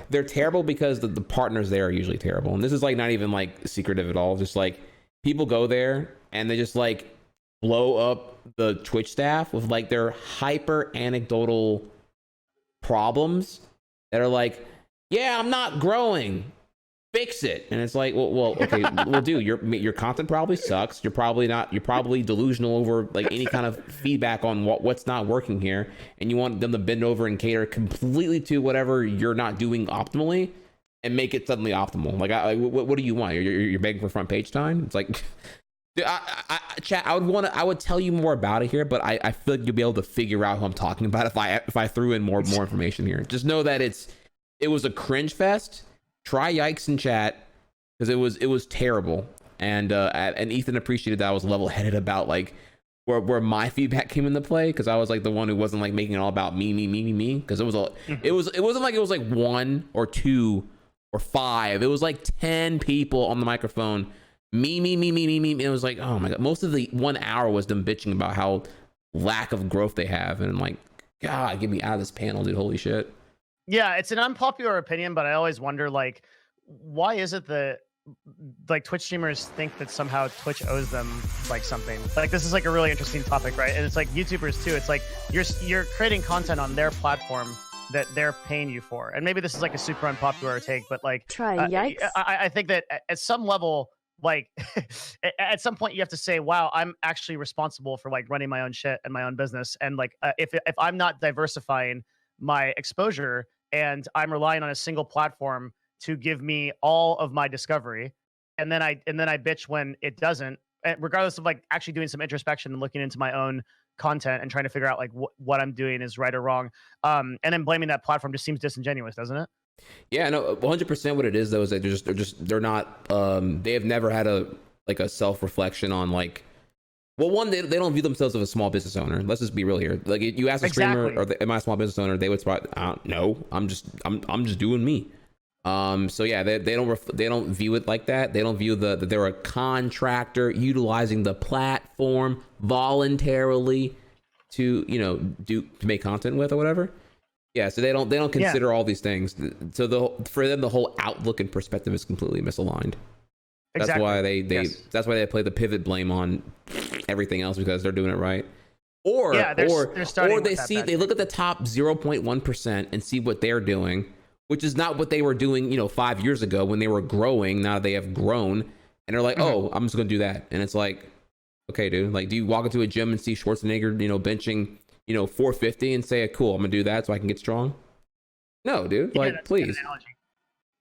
they're terrible because the partners there are usually terrible, and this is like not even like secretive at all. Just like people go there and they just like blow up the Twitch staff with like their hyper anecdotal problems that are like, yeah, I'm not growing, fix it. And it's like, well, okay, well, dude, your content probably sucks. You're probably delusional over like any kind of feedback on what's not working here, and you want them to bend over and cater completely to whatever you're not doing optimally and make it suddenly optimal. Like, what do you want? You're begging for front page time? It's like. Dude, chat. I would tell you more about it here, but I feel like you'll be able to figure out who I'm talking about if I threw in more information here. Just know that it was a cringe fest. Try yikes in chat because it was terrible. And Ethan appreciated that I was level headed about like where my feedback came into play because I was like the one who wasn't like making it all about me because it wasn't like it was like 1 or 2 or 5. It was like 10 people on the microphone. Me. It was like, oh my God. Most of the 1 hour was them bitching about how lack of growth they have. And I'm like, God, get me out of this panel, dude. Holy shit. Yeah, it's an unpopular opinion, but I always wonder, like, why is it that like Twitch streamers think that somehow Twitch owes them like something? Like, this is like a really interesting topic, right? And it's like YouTubers too. It's like you're creating content on their platform that they're paying you for. And maybe this is like a super unpopular take, but like, yikes. I think that at some level, like at some point you have to say, wow, I'm actually responsible for like running my own shit and my own business. And like, if I'm not diversifying my exposure and I'm relying on a single platform to give me all of my discovery, and then I bitch when it doesn't, regardless of like actually doing some introspection and looking into my own content and trying to figure out like what I'm doing is right or wrong. And then blaming that platform just seems disingenuous, doesn't it? Yeah, no, 100% what it is though is that they're not they have never had a self-reflection on like, well, one, they don't view themselves as a small business owner. Let's just be real here. Like, you ask a streamer, am I a small business owner? They would probably, no, I'm just doing me. So yeah, they don't view it like that. They don't view that they're a contractor utilizing the platform voluntarily to to make content with or whatever. Yeah, so they don't consider all these things. So for them the whole outlook and perspective is completely misaligned. That's why that's why they play the pivot blame on everything else, because they're doing it right. Or they look at the top 0.1% and see what they're doing, which is not what they were doing 5 years ago when they were growing. Now they have grown and they're like, oh, I'm just gonna do that. And it's like, okay, dude. Like, do you walk into a gym and see Schwarzenegger, benching, 450 and say, cool, I'm gonna do that so I can get strong? No, dude. Yeah, Like, that's a good please. analogy.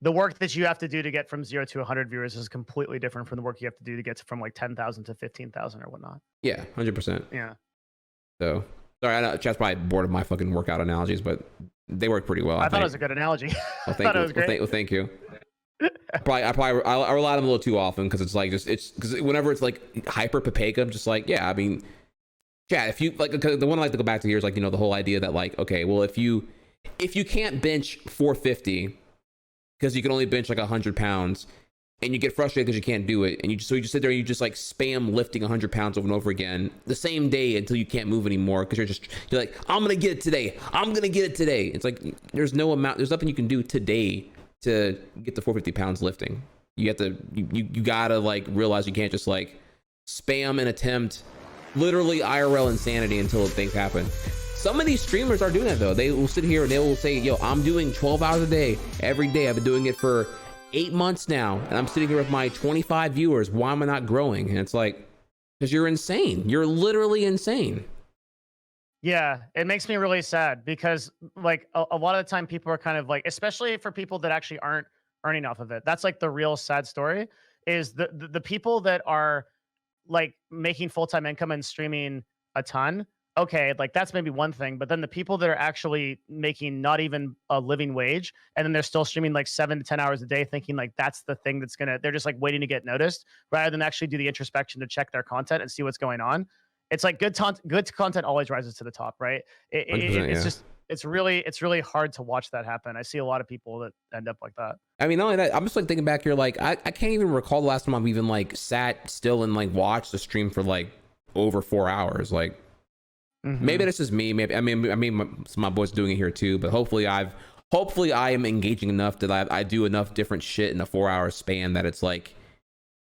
The work that you have to do to get from 0 to 100 viewers is completely different from the work you have to do to get from like 10,000 to 15,000 or whatnot. Yeah, 100%. Yeah. So, sorry, I know chat's probably bored of my fucking workout analogies, but they work pretty well. I thought it was a good analogy. Well, I thought it was great. Well, thank you. I rely on them a little too often because it's like it's because whenever it's like hyper Papega, I'm just like, yeah, I mean, yeah, if you like the one I like to go back to here is like, the whole idea that like, okay, well, if you can't bench 450 because you can only bench like 100 pounds and you get frustrated because you can't do it, and you just sit there and you just like spam lifting 100 pounds over and over again the same day until you can't move anymore because you're like, I'm gonna get it today, it's like there's nothing you can do today to get the 450 pounds lifting. You have to you gotta like realize you can't just like spam and attempt literally IRL insanity until things happen. Some of these streamers are doing that though. They will sit here and they will say, yo, I'm doing 12 hours a day every day. I've been doing it for 8 months now, and I'm sitting here with my 25 viewers. Why am I not growing? And it's like, because you're insane. You're literally insane. Yeah, it makes me really sad because like a lot of the time people are kind of like, especially for people that actually aren't earning off of it. That's like the real sad story is the people that are like making full-time income and streaming a ton. Okay, like that's maybe one thing, but then the people that are actually making not even a living wage and then they're still streaming like 7 to 10 hours a day thinking like that's the thing that's they're just like waiting to get noticed rather than actually do the introspection to check their content and see what's going on. It's like good content always rises to the top, right? It's just it's really hard to watch that happen. I see a lot of people that end up like that. I mean, not only that, I'm just like thinking back here, like I can't even recall the last time I've even like sat still and like watched the stream for like over 4 hours. Like maybe that's just me. Maybe I mean my boys doing it here too. But hopefully I am engaging enough that I do enough different shit in a 4 hour span that it's like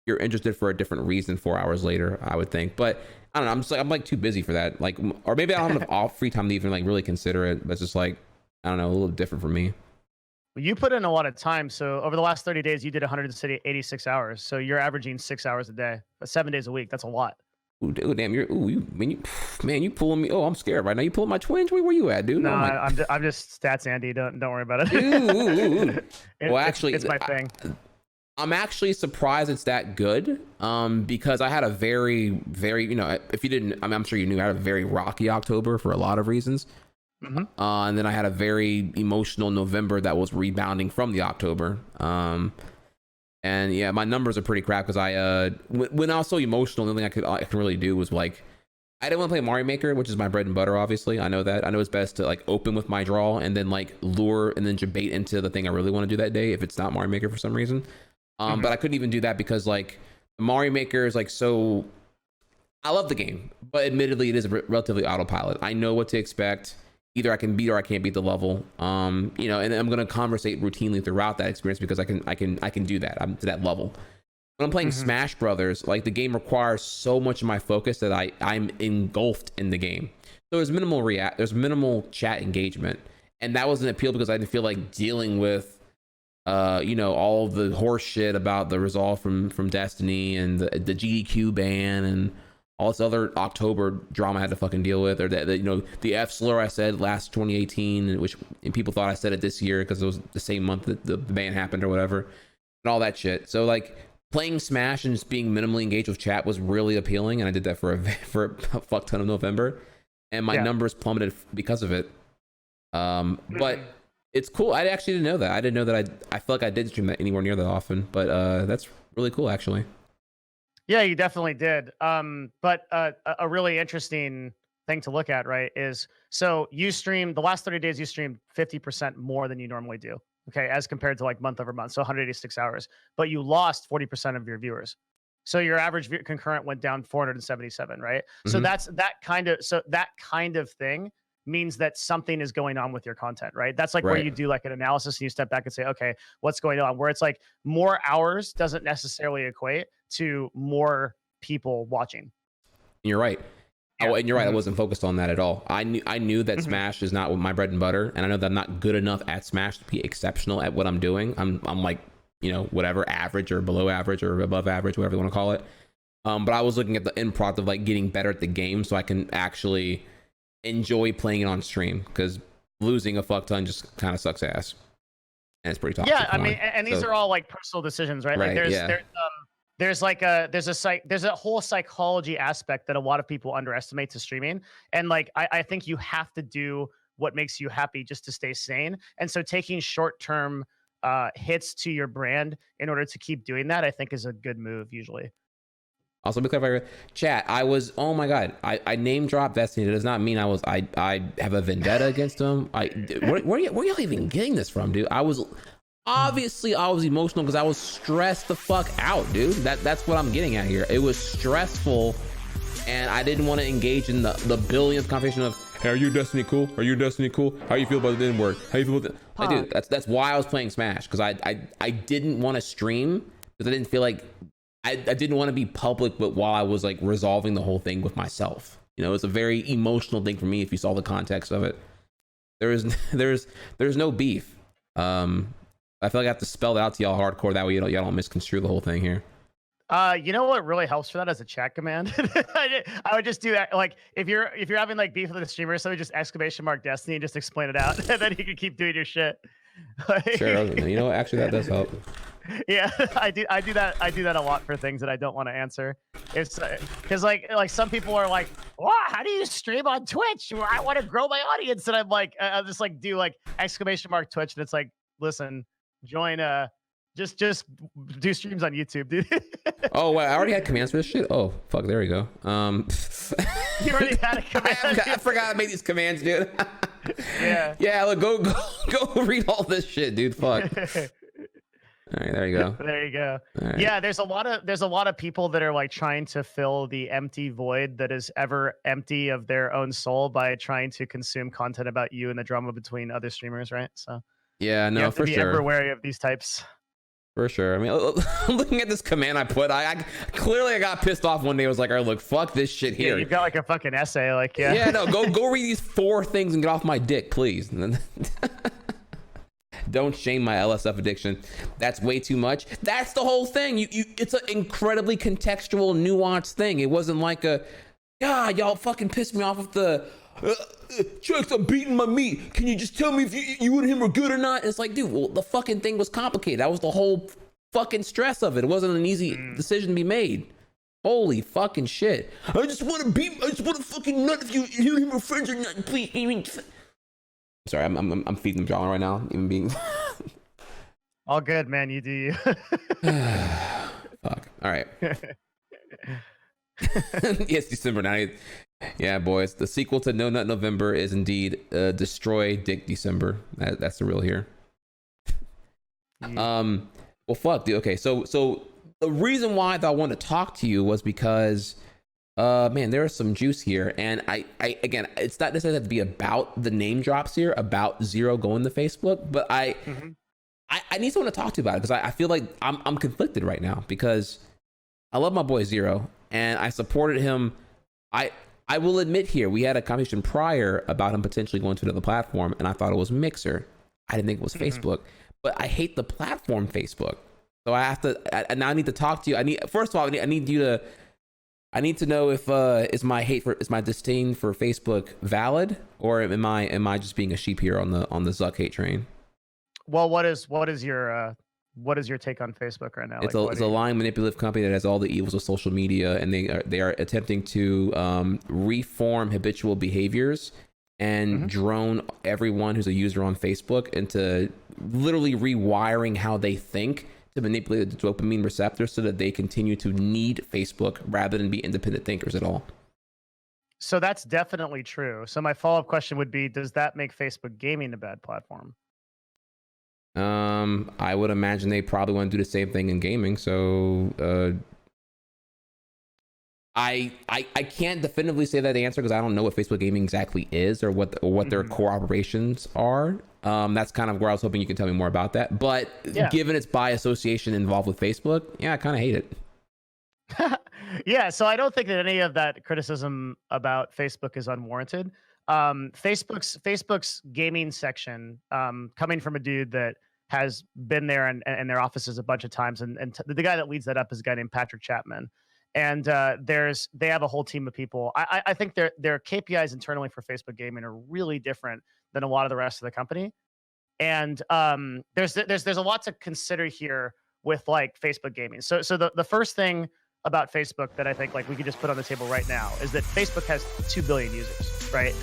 you're interested for a different reason 4 hours later, I would think. But I don't know. I'm like too busy for that. Like, or maybe I don't have enough off free time to even like really consider it. But it's just like, I don't know, a little different for me. Well, you put in a lot of time. So over the last 30 days, you did 186 hours. So you're averaging 6 hours a day, 7 days a week. That's a lot. Ooh, dude, damn, you pulling me. Oh, I'm scared right now. You pulling my twinge? Where you at, dude? No, like, I'm just stats, Andy. Don't worry about it. Ooh. Well, actually, it's my thing. I'm actually surprised it's that good. Because I had a very, very, if you didn't, I'm sure you knew, I had a very rocky October for a lot of reasons. And then I had a very emotional November that was rebounding from the October. And yeah, my numbers are pretty crap because when I was so emotional, the only thing I could really do was like, I didn't want to play Mario Maker, which is my bread and butter, obviously. I know that. I know it's best to like open with my draw and then like lure and then debate into the thing I really want to do that day if it's not Mario Maker for some reason. But I couldn't even do that because like Mario Maker is like so. I love the game, but admittedly, it is relatively autopilot. I know what to expect. Either I can beat or I can't beat the level. And I'm gonna conversate routinely throughout that experience because I can do that. I'm to that level. When I'm playing Smash Brothers, like the game requires so much of my focus that I'm engulfed in the game. So there's minimal chat engagement, and that was an appeal because I didn't feel like dealing with all the horse shit about the resolve from Destiny and the GDQ ban and all this other October drama I had to fucking deal with, or the F slur I said last 2018, and people thought I said it this year because it was the same month that the ban happened or whatever, and all that shit. So like playing Smash and just being minimally engaged with chat was really appealing, and I did that for a fuck ton of November, and my numbers plummeted because of it. But it's cool. I actually didn't know that. I didn't know that I feel like I did stream that anywhere near that often, but that's really cool actually. Yeah, you definitely did. But a really interesting thing to look at, right, is so you streamed the last 30 days, you streamed 50% more than you normally do. Okay, as compared to like month over month, so 186 hours, but you lost 40% of your viewers. So your average concurrent went down 477, right? So that kind of thing means that something is going on with your content, right? That's like where you do like an analysis and you step back and say, okay, what's going on? Where it's like more hours doesn't necessarily equate to more people watching. You're right. Yeah. Oh, and you're right. I wasn't focused on that at all. I knew that Smash is not my bread and butter, and I know that I'm not good enough at Smash to be exceptional at what I'm doing. I'm like, whatever, average or below average or above average, whatever you want to call it. But I was looking at the end product of like getting better at the game so I can actually enjoy playing it on stream, because losing a fuck ton just kind of sucks ass. And it's pretty toxic. Yeah, I mean, and these are all like personal decisions, right? Like there's a whole psychology aspect that a lot of people underestimate to streaming. And like I think you have to do what makes you happy just to stay sane. And so taking short-term hits to your brand in order to keep doing that, I think is a good move usually. Also, be clarify, chat. Oh my god, I name dropped Destiny. It does not mean I have a vendetta against him. Where y'all even getting this from, dude? I was emotional because I was stressed the fuck out, dude. That's what I'm getting at here. It was stressful, and I didn't want to engage in the billionth conversation of, hey, are you Destiny cool? Are you Destiny cool? How you feel about the N-word? How you feel about the... Like, dude, that's why I was playing Smash, because I didn't want to stream because I didn't feel like I didn't want to be public, but while I was like resolving the whole thing with myself. You know, it's a very emotional thing for me if you saw the context of it. There's no beef. I feel like I have to spell it out to y'all hardcore, that way y'all don't misconstrue the whole thing here. You know what really helps for that as a chat command? I would just do that. Like if you're having like beef with a streamer, so just ! Destiny and just explain it out, and then you can keep doing your shit. Sure, you know what? Actually, that does help. Yeah, I do that a lot for things that I don't want to answer. It's because like some people are like, wow, how do you stream on Twitch? I want to grow my audience, and I'm like, I'll just like do like ! Twitch, and it's like, listen, join just do streams on YouTube, dude. Oh wow, I already had commands for this shit. Oh fuck, there we go. You already had a command. I forgot I made these commands, dude. Yeah. Look, go read all this shit, dude. Fuck. All right, there you go. There you go. Right. Yeah, there's a lot of people that are like trying to fill the empty void that is ever empty of their own soul by trying to consume content about you and the drama between other streamers, right? So yeah, no, for sure. Ever wary of these types. For sure. I mean, looking at this command I put, I clearly got pissed off one day. I was like, all right, look, fuck this shit here. Yeah, you've got like a fucking essay, like yeah. Yeah, no, go read these 4 things and get off my dick, please. Don't shame my LSF addiction. That's way too much. That's the whole thing. It's an incredibly contextual, nuanced thing. It wasn't like God, y'all fucking pissed me off with the Chucks, I'm beating my meat. Can you just tell me if you and him are good or not? And it's like, dude, well, the fucking thing was complicated. That was the whole fucking stress of it. It wasn't an easy decision to be made. Holy fucking shit. I just want to fucking nut if you and him are friends or not. Please. Sorry, I'm feeding them John right now. Even being all good, man. You do you. Fuck. All right. Yes, December 9th. Yeah, boys. The sequel to No Nut November is indeed Destroy Dick December. That's the real here. Well, fuck, dude. Okay, so the reason why I wanted to talk to you was because man, there is some juice here, and I again, it's not necessarily have to be about the name drops here, about Zero going to Facebook, but I need someone to talk to about it, because I feel like I'm conflicted right now, because I love my boy Zero and I supported him. I will admit here, we had a conversation prior about him potentially going to another platform, and I thought it was Mixer. I didn't think it was Facebook, but I hate the platform Facebook. So I have to, and I need to talk to you. First of all, I need to know if is my disdain for Facebook valid, or am I just being a sheep here on the Zuck hate train? Well, what is your take on Facebook right now? It's a lying, manipulative company that has all the evils of social media, and they are attempting to reform habitual behaviors and drone everyone who's a user on Facebook into literally rewiring how they think to manipulate the dopamine receptor so that they continue to need Facebook rather than be independent thinkers at all. So that's definitely true. So my follow-up question would be, does that make Facebook gaming a bad platform? I would imagine they probably want to do the same thing in gaming. So I can't definitively say that answer, because I don't know what Facebook gaming exactly is, or what their core operations are. That's kind of where I was hoping you could tell me more about that. But given it's by association involved with Facebook, yeah, I kind of hate it. Yeah, so I don't think that any of that criticism about Facebook is unwarranted. Facebook's gaming section, coming from a dude that has been there and their offices a bunch of times, and the guy that leads that up is a guy named Patrick Chapman. And they have a whole team of people. I think their KPIs internally for Facebook Gaming are really different than a lot of the rest of the company. And there's a lot to consider here with like Facebook Gaming. So the first thing about Facebook that I think like we could just put on the table right now is that Facebook has 2 billion users, right?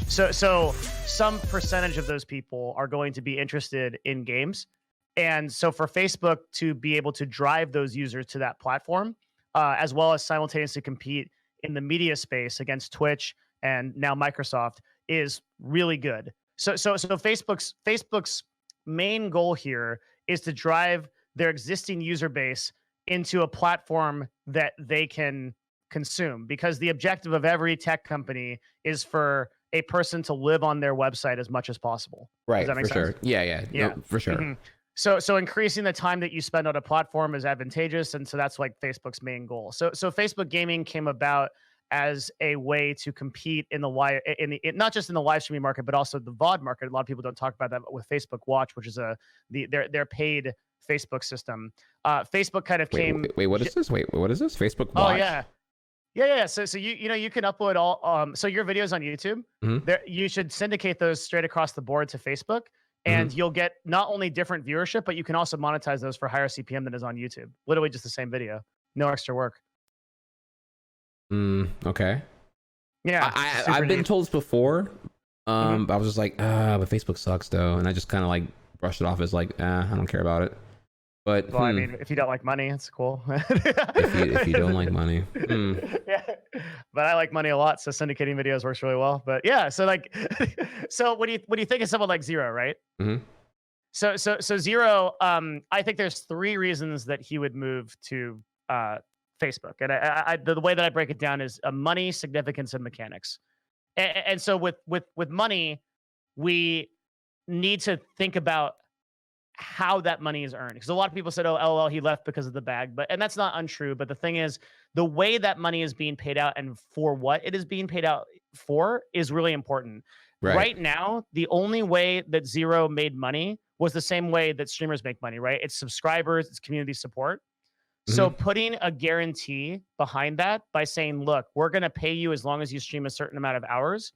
So some percentage of those people are going to be interested in games. And so for Facebook to be able to drive those users to that platform, as well as simultaneously compete in the media space against Twitch and now Microsoft, is really good. So Facebook's main goal here is to drive their existing user base into a platform that they can consume, because the objective of every tech company is for a person to live on their website as much as possible. Right. Does that make for sense? sure. Yeah. No, for sure. Mhm. So increasing the time that you spend on a platform is advantageous, and so that's like Facebook's main goal. So Facebook Gaming came about as a way to compete in the not just in the live streaming market, but also the VOD market. A lot of people don't talk about that with Facebook Watch, which is their paid Facebook system. Facebook kind of came. Wait, what is this? Wait, what is this? Facebook Oh Watch? yeah. So you can upload all so your videos on YouTube. Mhm. There, you should syndicate those straight across the board to Facebook, and you'll get not only different viewership, but you can also monetize those for higher CPM than is on YouTube. Literally just the same video, no extra work. Okay. Yeah, I've been told this before. Mhm. But I was just like, but Facebook sucks though, and I just kind of like brushed it off as like, I don't care about it. But Well, I mean, if you don't like money, it's cool. if you don't like money, Yeah, but I like money a lot, so syndicating videos works really well. But yeah, so like, so what do you think of someone like Zero, right? Mhm. So Zero, I think there's 3 reasons that he would move to Facebook, and the way that I break it down is money, significance, and mechanics. And so with money, we need to think about how that money is earned, because a lot of people said, oh, LOL, he left because of the bag, and that's not untrue. But the thing is, the way that money is being paid out and for what it is being paid out for is really important. Right now, the only way that Zero made money was the same way that streamers make money, right? It's subscribers, it's community support. So putting a guarantee behind that by saying, look, we're going to pay you as long as you stream a certain amount of hours,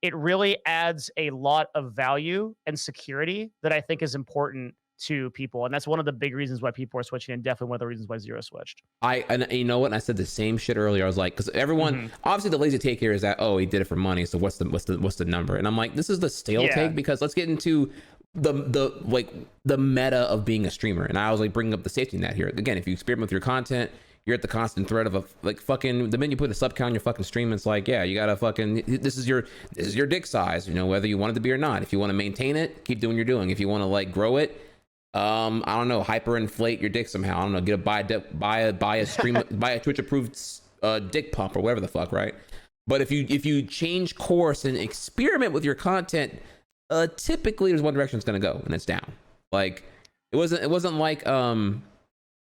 it really adds a lot of value and security that I think is important to people. And that's one of the big reasons why people are switching, and definitely one of the reasons why Zero switched. And you know what? And I said the same shit earlier. I was like, because everyone, obviously the lazy take here is that, oh, he did it for money. So what's the number? And I'm like, this is the stale take, because let's get into the meta of being a streamer. And I was like bringing up the safety net here. Again, if you experiment with your content, you're at the constant threat of fucking, the minute you put a sub count on your fucking stream, it's like, yeah, you gotta fucking, this is your dick size, whether you want it to be or not. If you want to maintain it, keep doing what you're doing. If you want to like grow it, I don't know, hyperinflate your dick somehow. I don't know, buy a stream, buy a Twitch approved dick pump or whatever the fuck, right? But if you change course and experiment with your content, typically there's one direction it's gonna go, and it's down. Like it wasn't like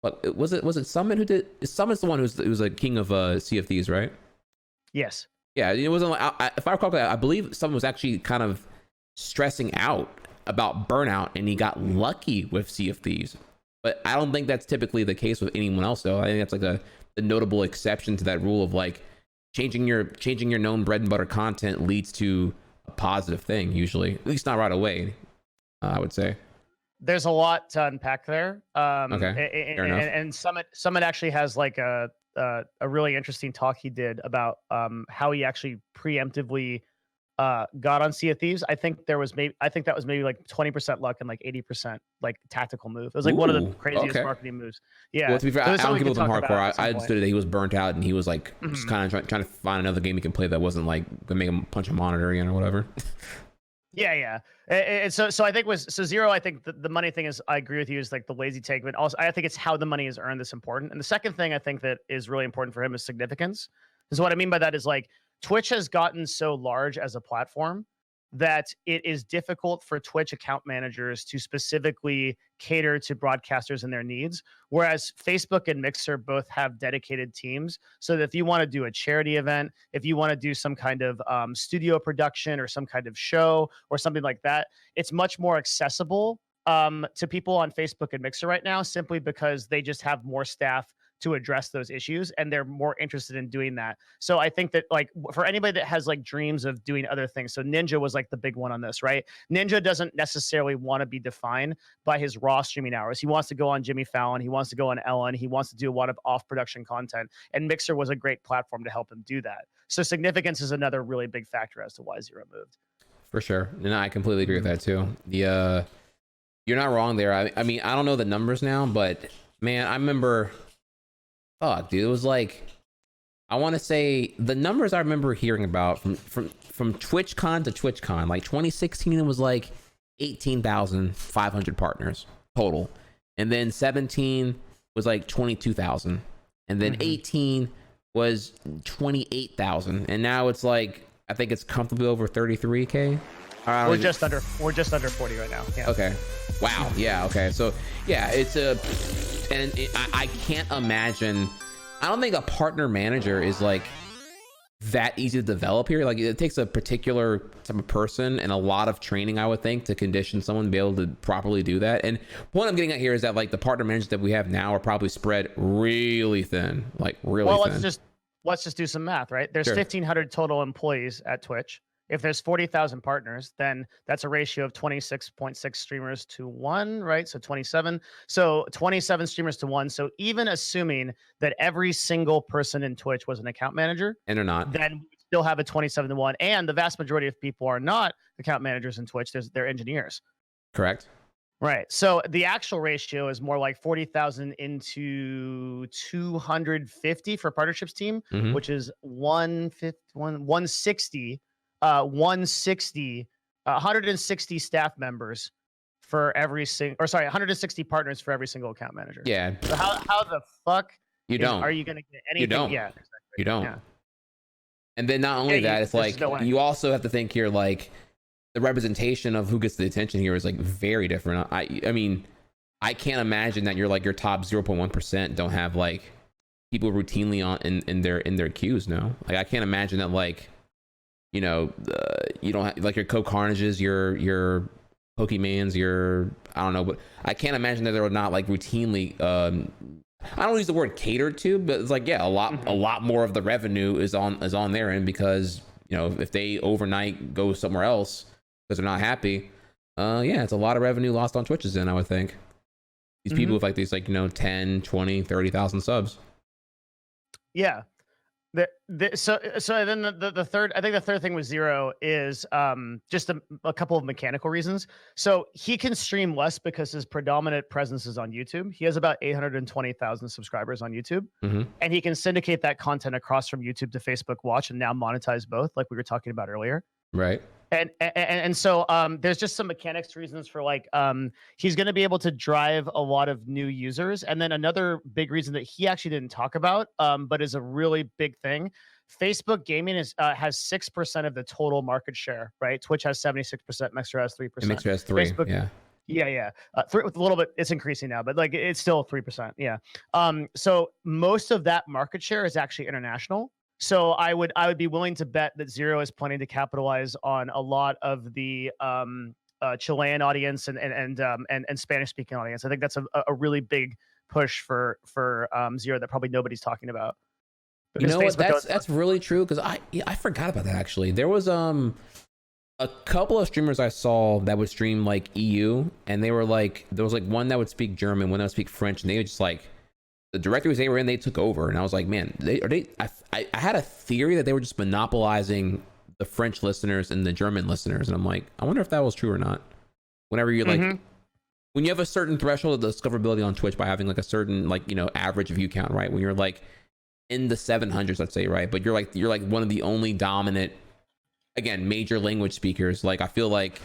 but was it Summit who did? Summit's the one who was a king of Sea of Thieves, right? Yes. Yeah, it wasn't like, if I recall correctly, I believe Summit was actually kind of stressing out about burnout, and he got lucky with Sea of Thieves. But I don't think that's typically the case with anyone else, though. I think that's like a notable exception to that rule of like changing your known bread and butter content leads to a positive thing, usually, at least not right away. I would say. There's a lot to unpack there. Okay, fair enough. And Summit actually has like a really interesting talk he did about how he actually preemptively got on Sea of Thieves. I think that was maybe like 20% luck and like 80% like tactical move. It was like one of the craziest marketing moves. Yeah. Well, to be fair, I don't give him hardcore. I understood that he was burnt out and he was like just kind of trying to find another game he can play that wasn't like gonna make him punch a monitor again or whatever. Yeah. And so I think Zero, I think the money thing is, I agree with you, is like the lazy take, but also I think it's how the money is earned that's important. And the second thing I think that is really important for him is significance. Because what I mean by that is like Twitch has gotten so large as a platform that it is difficult for Twitch account managers to specifically cater to broadcasters and their needs. Whereas Facebook and Mixer both have dedicated teams. So that if you want to do a charity event, if you want to do some kind of studio production or some kind of show or something like that, it's much more accessible to people on Facebook and Mixer right now, simply because they just have more staff to address those issues, and they're more interested in doing that. So I think that like for anybody that has like dreams of doing other things, so Ninja was like the big one on this, right? Ninja doesn't necessarily want to be defined by his raw streaming hours. He wants to go on Jimmy Fallon, he wants to go on Ellen, he wants to do a lot of off production content, and Mixer was a great platform to help him do that. So significance is another really big factor as to why Zero moved. For sure. And I completely agree with that too. The you're not wrong there. I mean, I don't know the numbers now, but man, I remember, fuck, dude, it was like, I want to say the numbers I remember hearing about from TwitchCon to TwitchCon, like 2016, it was like 18,500 partners total. And then 17 was like 22,000. And then 18 was 28,000. And now it's like, I think it's comfortably over 33K. We're just under 40 right now. Yeah. Okay. Wow. Yeah. Okay. So yeah, it's I can't imagine. I don't think a partner manager is like that easy to develop here. Like it takes a particular type of person and a lot of training, I would think, to condition someone to be able to properly do that. And what I'm getting at here is that like the partner managers that we have now are probably spread really thin, like really thin. Let's just do some math, right? There's Sure. 1,500 total employees at Twitch. If there's 40,000 partners, then that's a ratio of 26.6 streamers to 1, right? So 27. So 27 streamers to 1. So even assuming that every single person in Twitch was an account manager, And they're not. then we still have a 27 to 1. And the vast majority of people are not account managers in Twitch. They're engineers. Correct. Right. So the actual ratio is more like 40,000 into 250 for partnerships team, which is 160. 160 staff members for every single, or sorry, 160 partners for every single account manager. Yeah. So how the fuck are you going to get anything? You don't. Yeah, exactly. You don't. Yeah. And then not only that, it's like you also have to think here, like the representation of who gets the attention here is like very different. I mean, I can't imagine that you're like your top 0.1% don't have like people routinely on in their queues. No, like I can't imagine that like, you know, you don't have like your Co-Carnages, your Pokemans, your I don't know, but I can't imagine that they're not like routinely. I don't use the word catered to, but it's like a lot more of the revenue is on their end because you know if they overnight go somewhere else because they're not happy, it's a lot of revenue lost on Twitch's end. I would think these people with like these like 10, 20, 30,000 subs. Yeah. So then the third, I think the third thing with Zero is just a couple of mechanical reasons. So he can stream less because his predominant presence is on YouTube. He has about 820,000 subscribers on YouTube, and he can syndicate that content across from YouTube to Facebook Watch and now monetize both, like we were talking about earlier. Right. And so there's just some mechanics reasons for like he's going to be able to drive a lot of new users. And then another big reason that he actually didn't talk about, but is a really big thing. Facebook gaming has 6% of the total market share, right? Twitch has 76%, Mixer has 3%. And Mixer has 3. Facebook, yeah. With a little bit, it's increasing now, but like it's still 3%. Yeah. So most of that market share is actually international. So I would be willing to bet that Zero is planning to capitalize on a lot of the Chilean audience and Spanish speaking audience. I think that's a really big push for Zero that probably nobody's talking about. You know what? That's really true because I forgot about that actually. There was a couple of streamers I saw that would stream like EU, and they were like there was like one that would speak German, one that would speak French, and they would just like the directories they were in, they took over, and I was like, man, I had a theory that they were just monopolizing the French listeners and the German listeners, and I'm like, I wonder if that was true or not. Whenever you're like, when you have a certain threshold of discoverability on Twitch by having like a certain like average view count, right? When you're like in the 700s, let's say, right? But you're like one of the only dominant, again, major language speakers. Like I feel like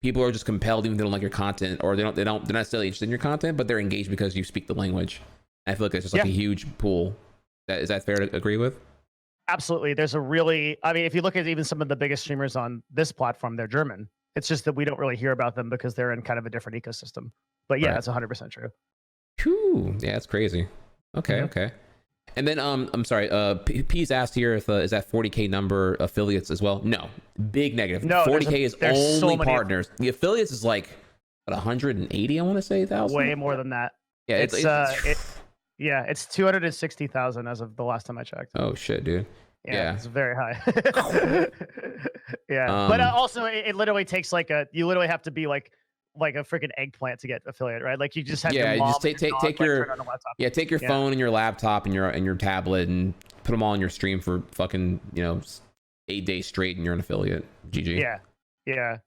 people are just compelled, even if they don't like your content, or they're not necessarily interested in your content, but they're engaged because you speak the language. I feel like it's just like a huge pool. Is that fair to agree with? Absolutely. There's if you look at even some of the biggest streamers on this platform, they're German. It's just that we don't really hear about them because they're in kind of a different ecosystem. But yeah, that's 100% true. Whew. Yeah, that's crazy. Okay, okay. And then I'm sorry, P's asked here if is that 40K number affiliates as well? No, big negative. No, 40K is only partners. The affiliates is like 180, I want to say, thousand. Way more than that. Yeah, it's Yeah, it's 260,000 as of the last time I checked. Oh shit, dude. Yeah. It's very high. Yeah, but Um, also it literally takes like you literally have to be like a freaking eggplant to get affiliate, right? Like you just have yeah, your you mom just and your dog, take like, your turn on the laptop. take your phone and your laptop and your tablet and put them all on your stream for fucking 8 days straight, and you're an affiliate. GG. Yeah.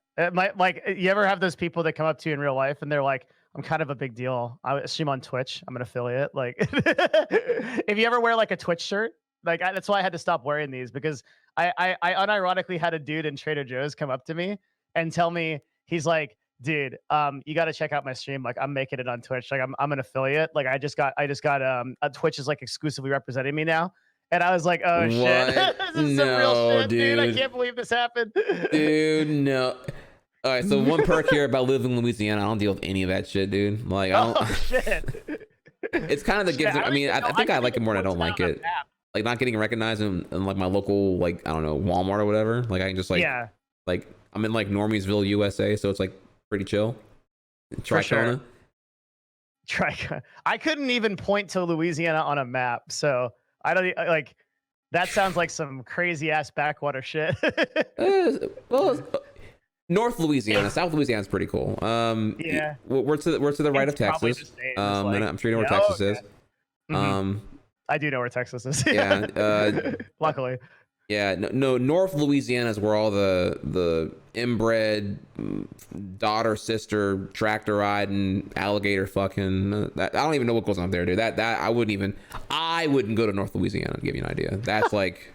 Like, you ever have those people that come up to you in real life and they're like, I'm kind of a big deal. I stream on Twitch. I'm an affiliate. Like, if you ever wear like a Twitch shirt, like that's why I had to stop wearing these, because I unironically had a dude in Trader Joe's come up to me and tell me, he's like, dude, you got to check out my stream. Like, I'm making it on Twitch. Like, I'm an affiliate. Like, I just got Twitch is like exclusively representing me now. And I was like, oh shit, this is some real shit, dude. I can't believe this happened. Dude, no. All right, so one perk here about living in Louisiana, I don't deal with any of that shit, dude. Like, I don't. Oh shit. It's kind of the gift. I mean, I think I like it more than I don't like it. Like, not getting recognized in like my local, like, I don't know, Walmart or whatever. Like, I can just like, like, I'm in like Normiesville, USA, so it's like pretty chill. Tricona. I couldn't even point to Louisiana on a map, so I don't like. That sounds like some crazy ass backwater shit. Well, North Louisiana, South Louisiana is pretty cool. Yeah, we're to the right of Texas. And I'm sure you know where Texas is. Mm-hmm. I do know where Texas is. Yeah. Luckily. Yeah. No. North Louisiana is where all the inbred daughter sister tractor riding alligator fucking. I don't even know what goes on there, dude. That I wouldn't go to North Louisiana to give you an idea. That's like.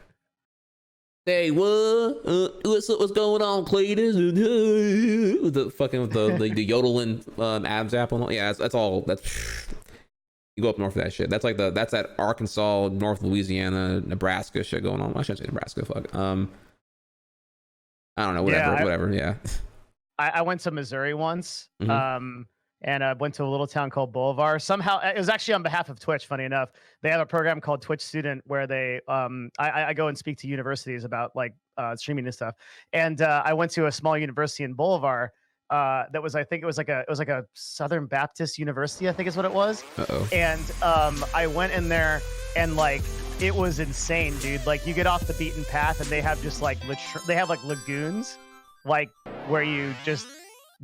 Hey, what? What's going on, Cletus? The fucking the yodeling abs apple. Yeah, that's all. That's you go up north of that shit. That's like that's that Arkansas, North Louisiana, Nebraska shit going on. I shouldn't say Nebraska. Fuck. I don't know. Whatever. Yeah. I went to Missouri once. Mm-hmm. And I went to a little town called Bolivar. Somehow, it was actually on behalf of Twitch, funny enough. They have a program called Twitch Student where they, I go and speak to universities about like streaming and stuff. And I went to a small university in Bolivar that was, I think it was like a Southern Baptist University, I think is what it was. Uh-oh. And I went in there and like, it was insane, dude. Like you get off the beaten path and they have just like, they have like lagoons, like where you just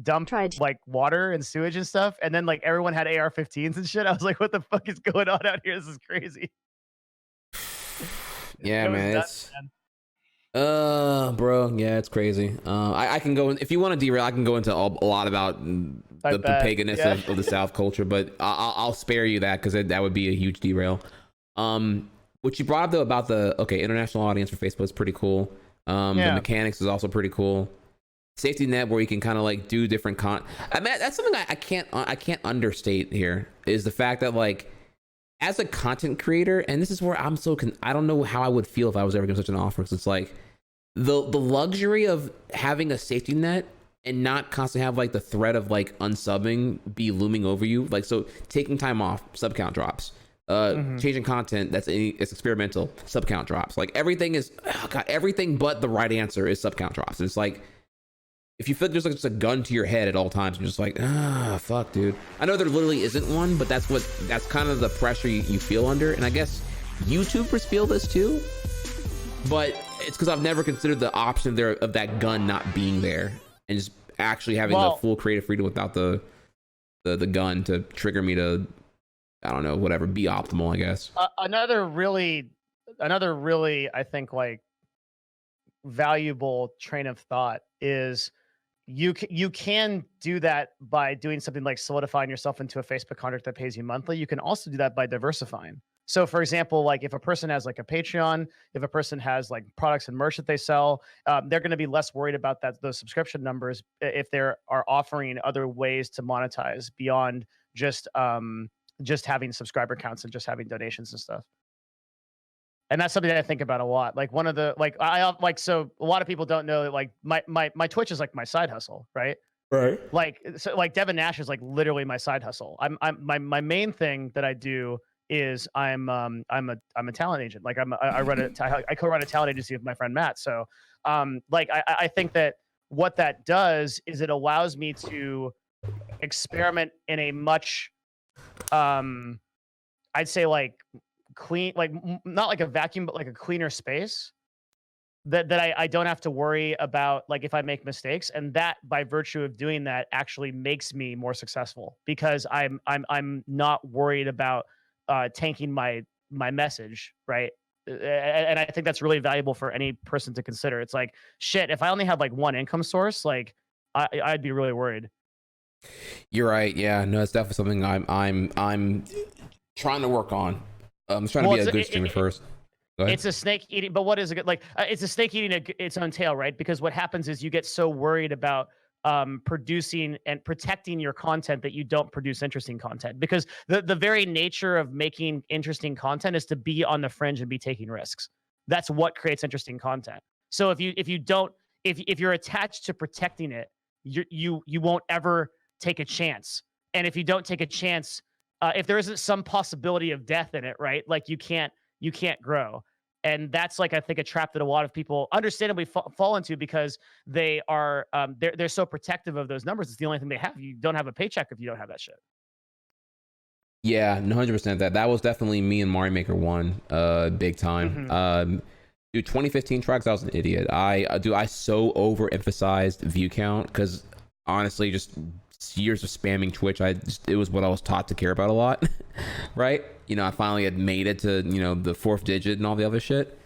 dumped like water and sewage and stuff, and then like everyone had AR-15s and shit. I was like, what the fuck is going on out here? This is crazy. Yeah, man, it's bro, yeah, it's crazy. I can go if you want to derail, I can go into a lot about the paganism of the South culture, but I'll spare you that because that would be a huge derail. What you brought up though about the international audience for Facebook is pretty cool. The mechanics is also pretty cool. Safety net where you can kind of like do different I mean, that's something I can't understate here is the fact that like as a content creator, and this is where I'm I don't know how I would feel if I was ever given such an offer, because it's like the luxury of having a safety net and not constantly have like the threat of like unsubbing be looming over you, like so taking time off, sub count drops, changing content it's experimental, sub count drops, like everything is everything but the right answer is sub count drops. It's like if you feel like there's like just a gun to your head at all times, you're just like, fuck, dude. I know there literally isn't one, but that's kind of the pressure you feel under. And I guess YouTubers feel this too, but it's because I've never considered the option of that gun not being there and just actually having the full creative freedom without the gun to trigger me to, I don't know, whatever, be optimal, I guess. Another really, I think like valuable train of thought is you can do that by doing something like solidifying yourself into a Facebook contract that pays you monthly. You can also do that by diversifying. So for example, like if a person has like a Patreon, if a person has like products and merch that they sell, they're going to be less worried about those subscription numbers if they are offering other ways to monetize beyond just having subscriber counts and just having donations and stuff. And that's something that I think about a lot. Like one of the so a lot of people don't know that like my Twitch is like my side hustle, right? Right. Like so like DevinNash is like literally my side hustle. My main thing that I do is I'm a talent agent. Like I co-run a talent agency with my friend Matt. So like I think that what that does is it allows me to experiment in a much I'd say like clean, like not like a vacuum, but like a cleaner space that I don't have to worry about like if I make mistakes, and that by virtue of doing that actually makes me more successful because I'm not worried about tanking my message, right? And I think that's really valuable for any person to consider. It's like shit, if I only had like one income source, like I'd be really worried. You're right. Yeah, no, it's definitely something I'm trying to work on. I'm trying to be a good streamer first. It's a snake eating, but what is it like? It's a snake eating its own tail, right? Because what happens is you get so worried about producing and protecting your content that you don't produce interesting content. Because the very nature of making interesting content is to be on the fringe and be taking risks. That's what creates interesting content. So if you're attached to protecting it, you won't ever take a chance. And if you don't take a chance, if there isn't some possibility of death in it, right? Like you can't grow. And that's like I think a trap that a lot of people understandably fall into because they are they're so protective of those numbers. It's the only thing they have. You don't have a paycheck if you don't have that shit. Yeah, 100%. That was definitely me and Mario Maker 1, big time. Dude, 2015 Trihex, I was an idiot. I so overemphasized view count because honestly, just years of spamming Twitch, it was what I was taught to care about a lot, right? You know, I finally had made it to, you know, the 4th digit and all the other shit.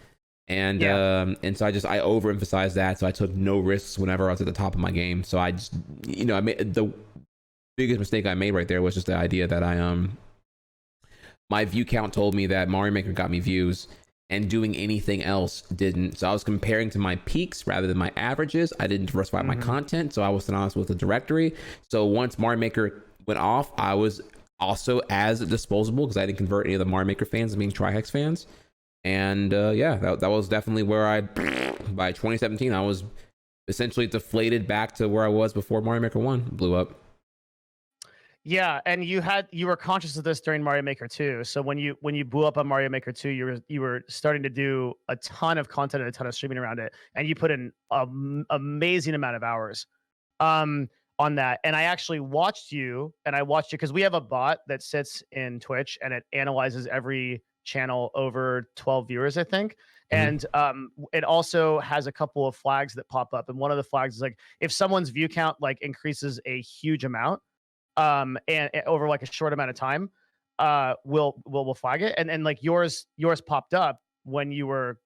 And and so I overemphasized that. So I took no risks whenever I was at the top of my game. So I just, you know, I made the biggest mistake I made right there was just the idea that my view count told me that Mario Maker got me views and doing anything else didn't. So I was comparing to my peaks rather than my averages. I didn't diversify my content, so I was honest with the directory. So once Mario Maker went off, I was also as disposable because I didn't convert any of the Mario Maker fans to being Trihex fans. And yeah, that was definitely where by 2017, I was essentially deflated back to where I was before Mario Maker 1 blew up. Yeah, and you were conscious of this during Mario Maker 2. So when you blew up on Mario Maker 2, you were starting to do a ton of content and a ton of streaming around it, and you put in an amazing amount of hours on that. And I actually watched you because we have a bot that sits in Twitch and it analyzes every channel over 12 viewers, I think. And it also has a couple of flags that pop up, and one of the flags is like if someone's view count like increases a huge amount and over like a short amount of time, we'll flag it. And like yours popped up when you were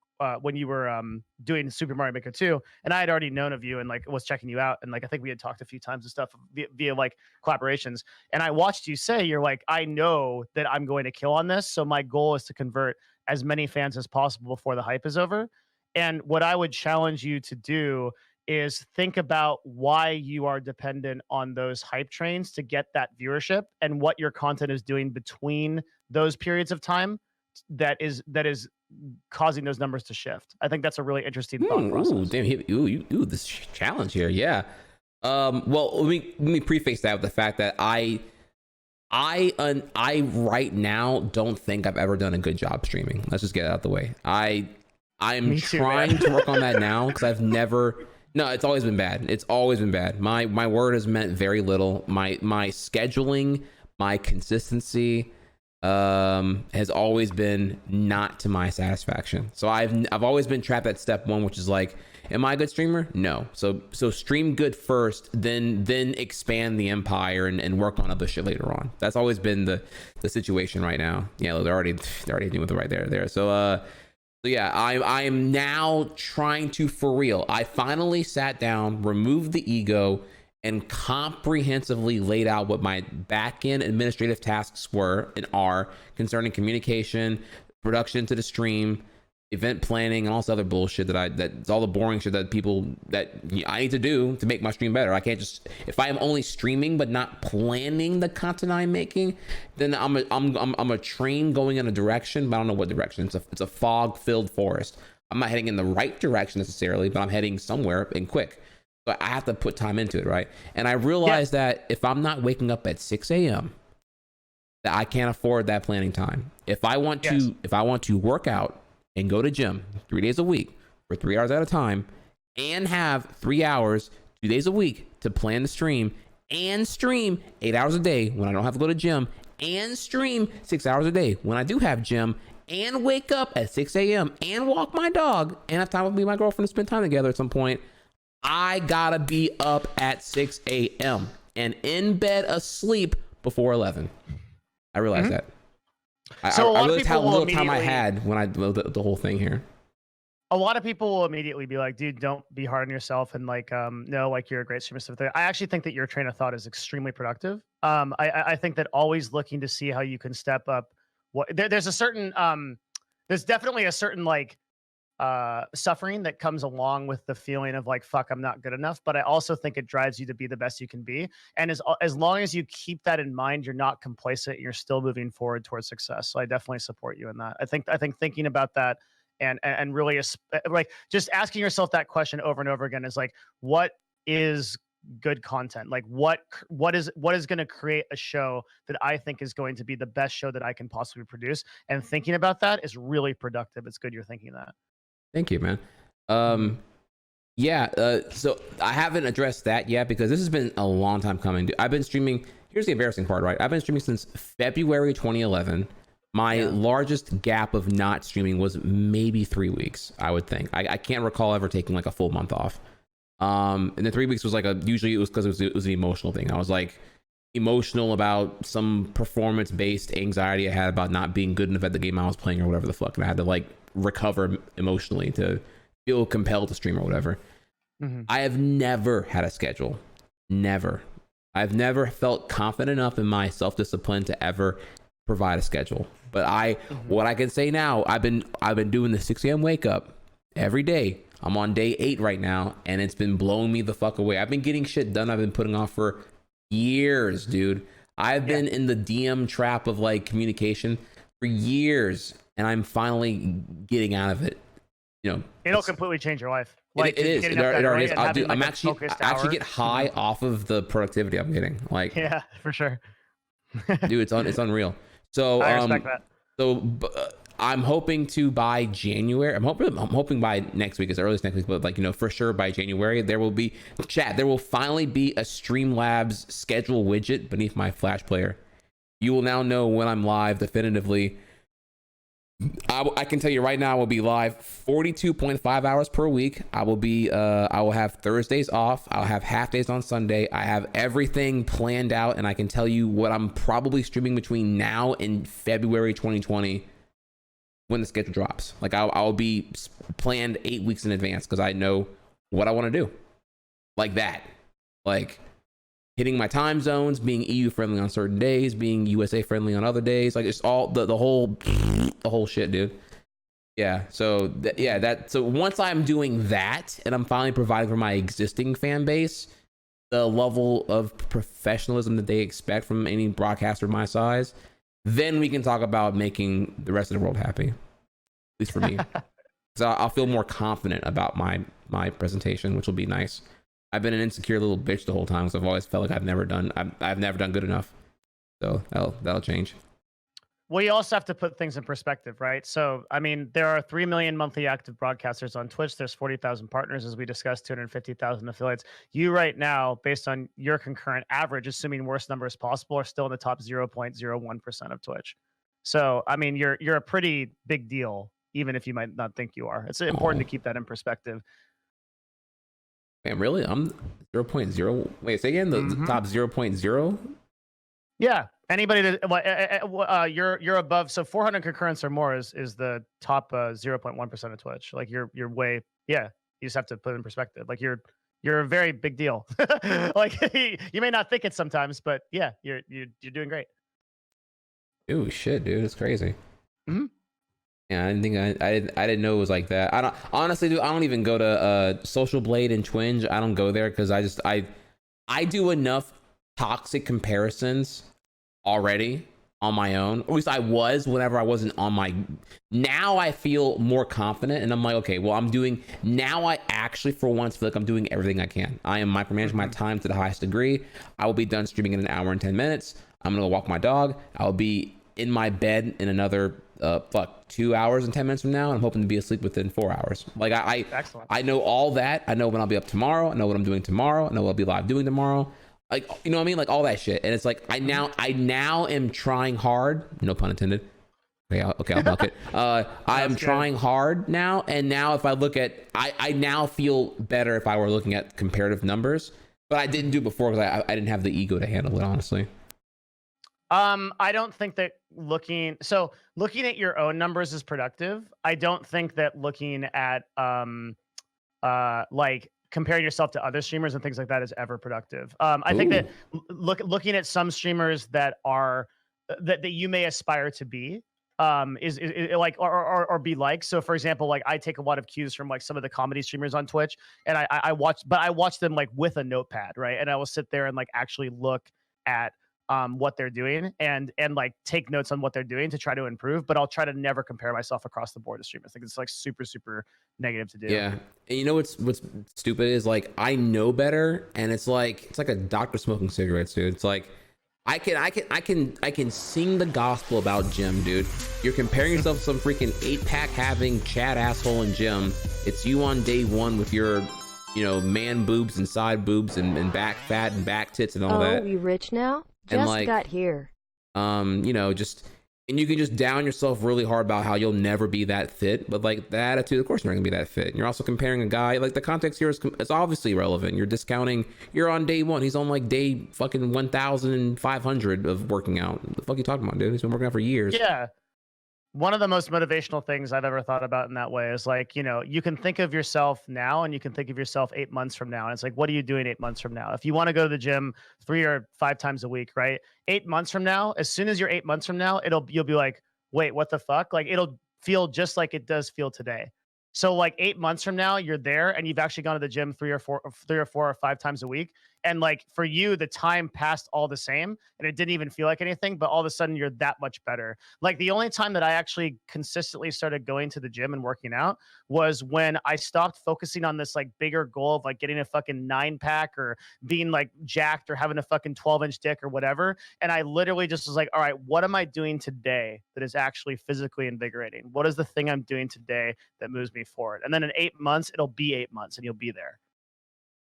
doing Super Mario Maker 2, and I had already known of you and like was checking you out, and like I think we had talked a few times and stuff via like collaborations. And I watched you say, you're like, I know that I'm going to kill on this, so my goal is to convert as many fans as possible before the hype is over. And what I would challenge you to do is think about why you are dependent on those hype trains to get that viewership, and what your content is doing between those periods of time that is causing those numbers to shift. I think that's a really interesting thought process. Ooh, damn, this challenge here. Yeah. Well, let me preface that with the fact that I right now don't think I've ever done a good job streaming. Let's just get it out the way. I'm trying to work on that now because I've never. No, it's always been bad. It's always been bad. My word has meant very little. My scheduling, my consistency, has always been not to my satisfaction. So I've always been trapped at step 1, which is like, am I a good streamer? No. So stream good first, then expand the empire and work on other shit later on. That's always been the situation right now. Yeah, they're already doing it right there. So yeah, I am now trying to, for real, I finally sat down, removed the ego, and comprehensively laid out what my back-end administrative tasks were and are concerning communication, production to the stream, event planning, and all this other bullshit that's all the boring shit that I need to do to make my stream better. I can't just, if I am only streaming but not planning the content I'm making, then I'm a train going in a direction, but I don't know what direction. It's a fog-filled forest. I'm not heading in the right direction necessarily, but I'm heading somewhere and quick. So I have to put time into it, right? And I realized that if I'm not waking up at 6 a.m., that I can't afford that planning time. If I want to work out and go to gym 3 days a week for 3 hours at a time, and have 3 hours 2 days a week to plan the stream and stream 8 hours a day when I don't have to go to gym, and stream 6 hours a day when I do have gym, and wake up at 6 a.m. and walk my dog and have time with me and my girlfriend to spend time together at some point, I gotta be up at 6 a.m. and in bed asleep before 11. I realized that. So I realized how little time I had when I did the whole thing here. A lot of people will immediately be like, dude, don't be hard on yourself. And like, no, like you're a great streamer. Stuff. I actually think that your train of thought is extremely productive. I think that always looking to see how you can step up. There's a certain, there's definitely a certain like suffering that comes along with the feeling of like, fuck, I'm not good enough. But I also think it drives you to be the best you can be. And as long as you keep that in mind, you're not complacent. You're still moving forward towards success. So I definitely support you in that. I think thinking about that and really like just asking yourself that question over and over again is like, what is good content? Like what is going to create a show that I think is going to be the best show that I can possibly produce? And thinking about that is really productive. It's good you're thinking that. Thank you, man. So I haven't addressed that yet because this has been a long time coming. I've been streaming. Here's the embarrassing part, right? I've been streaming since February 2011. My largest gap of not streaming was maybe 3 weeks, I would think. I can't recall ever taking like a full month off. And the 3 weeks was like usually it was because it was an emotional thing. I was like emotional about some performance-based anxiety I had about not being good enough at the game I was playing or whatever the fuck. And I had to like recover emotionally to feel compelled to stream or whatever. I have never had a schedule. Never. I've never felt confident enough in my self-discipline to ever provide a schedule. But what I can say now, I've been doing the 6 a.m. wake up every day. I'm on day 8 right now, and it's been blowing me the fuck away. I've been getting shit done I've been putting off for years, dude. I've been in the DM trap of like communication for years, and I'm finally getting out of it. You know, it'll completely change your life. Like it is. It already is. I actually get high off of the productivity I'm getting. Like, yeah, for sure. Dude, it's unreal. So I respect that. So I'm hoping to by January. I'm hoping by next week, as early as next week, but like, you know, for sure by January there will be there will finally be a Streamlabs schedule widget beneath my Flash player. You will now know when I'm live definitively. I can tell you right now, I will be live 42.5 hours per week. I will have Thursdays off. I'll have half days on Sunday. I have everything planned out, and I can tell you what I'm probably streaming between now and February 2020 when the schedule drops. Like I'll be planned 8 weeks in advance because I know what I want to do. Like that. Like hitting my time zones, being EU friendly on certain days, being USA friendly on other days. Like it's all the whole shit, dude. Yeah. So so once I'm doing that and I'm finally providing for my existing fan base the level of professionalism that they expect from any broadcaster my size, then we can talk about making the rest of the world happy. At least for me. So I'll feel more confident about my presentation, which will be nice. I've been an insecure little bitch the whole time because I've always felt like I've never done good enough. So that'll change. Well, you also have to put things in perspective, right? So, I mean, there are 3 million monthly active broadcasters on Twitch. There's 40,000 partners, as we discussed, 250,000 affiliates. You right now, based on your concurrent average, assuming worst numbers possible, are still in the top 0.01% of Twitch. So, I mean, you're a pretty big deal, even if you might not think you are. It's important to keep that in perspective. Man, really? I'm 0.0. Wait, say again, the top 0.0? Yeah. Anybody that you're above, so 400 concurrents or more is the top 0.1% of Twitch. Like you're way, you just have to put it in perspective. Like you're a very big deal. Like you may not think it sometimes, but yeah, you're doing great. Ooh, shit, dude, it's crazy. Yeah, I didn't think I didn't know it was like that. I don't honestly, dude. I don't even go to Social Blade and Twinge. I don't go there because I do enough toxic comparisons already on my own. At least I was whenever I wasn't on my. Now I feel more confident, and I'm like, okay, well, now I actually for once feel like I'm doing everything I can. I am micromanaging my time to the highest degree. I will be done streaming in 1 hour and 10 minutes. I'm gonna go walk my dog. I'll be in my bed in another 2 hours and 10 minutes from now, and I'm hoping to be asleep within 4 hours. Like I know all that. I know when I'll be up tomorrow. I know what I'm doing tomorrow. I know what I'll be live doing tomorrow. like, you know what I mean? Like all that shit. And it's like, I now am trying hard, no pun intended. Okay, I'll milk it. I am trying hard now. And now if I look at, I now feel better if I were looking at comparative numbers, but I didn't do it before because I didn't have the ego to handle it, honestly. I don't think that looking at your own numbers is productive. I don't think that looking at like comparing yourself to other streamers and things like that is ever productive. I think that looking at some streamers that are that you may aspire to be is like or be like. So for example, like I take a lot of cues from like some of the comedy streamers on Twitch, and I watch them like with a notepad, right? And I will sit there and like actually look at what they're doing and like take notes on what they're doing to try to improve, but I'll try to never compare myself across the board to streamers. I think it's like super negative to do. Yeah. And you know what's stupid is like I know better, and it's like a doctor smoking cigarettes, dude. It's like I can sing the gospel about Jim, dude. You're comparing yourself to some freaking 8-pack having Chad asshole in Jim. It's you on day one with your, you know, man boobs and side boobs and back fat and back tits and all that. Oh, we rich now? And Just like, got here. You know, and you can just down yourself really hard about how you'll never be that fit, but like the attitude, of course you're not gonna be that fit. And you're also comparing a guy, like the context here is obviously relevant. You're discounting, you're on day one, he's on like day fucking 1,500 of working out. What the fuck are you talking about, dude? He's been working out for years. Yeah. One of the most motivational things I've ever thought about in that way is like, you know, you can think of yourself now and you can think of yourself 8 months from now. And it's like, what are you doing 8 months from now? If you want to go to the gym 3 or 5 times a week, right? 8 months from now, as soon as you're 8 months from now, you'll be like, wait, what the fuck? Like it'll feel just like it does feel today. So like 8 months from now, you're there and you've actually gone to the gym 3 or 4 or 5 times a week. And like for you, the time passed all the same and it didn't even feel like anything, but all of a sudden you're that much better. Like the only time that I actually consistently started going to the gym and working out was when I stopped focusing on this like bigger goal of like getting a fucking 9-pack or being like jacked or having a fucking 12-inch dick or whatever. And I literally just was like, all right, what am I doing today that is actually physically invigorating? What is the thing I'm doing today that moves me forward? And then in 8 months, it'll be 8 months and you'll be there.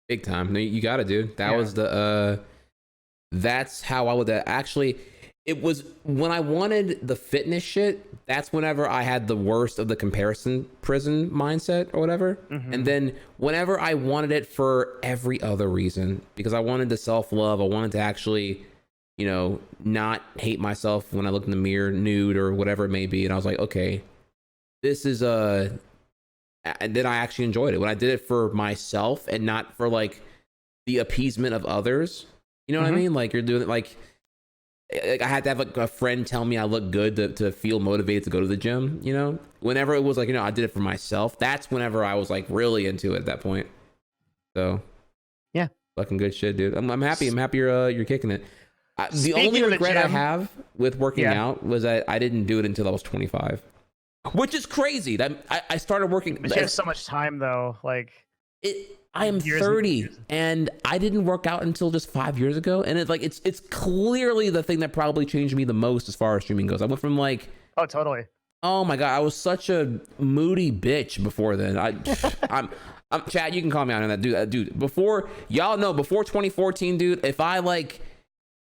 Big time. No, you got it, dude. That was the that's how I would actually, it was when I wanted the fitness shit, that's whenever I had the worst of the comparison prison mindset or whatever. And then whenever I wanted it for every other reason, because I wanted the self-love, I wanted to actually, you know, not hate myself when I look in the mirror nude or whatever it may be. And I was like, okay, this is and then I actually enjoyed it when I did it for myself and not for like the appeasement of others. You know what I mean? Like you're doing it like I had to have like a friend tell me I look good to feel motivated to go to the gym, you know? Whenever it was like, you know, I did it for myself, that's whenever I was like really into it at that point. So yeah, fucking good shit, dude. I'm happy. I'm happy you're kicking it. The only regret I have with working out was that I didn't do it until I was 25. Which is crazy. That I started working. But you have so much time though. Like I am 30 and I didn't work out until just 5 years ago. And it's clearly the thing that probably changed me the most as far as streaming goes. I went from like, oh, totally. Oh my God. I was such a moody bitch before then. I'm Chad, you can call me out on that, dude. Before 2014, dude, if I like,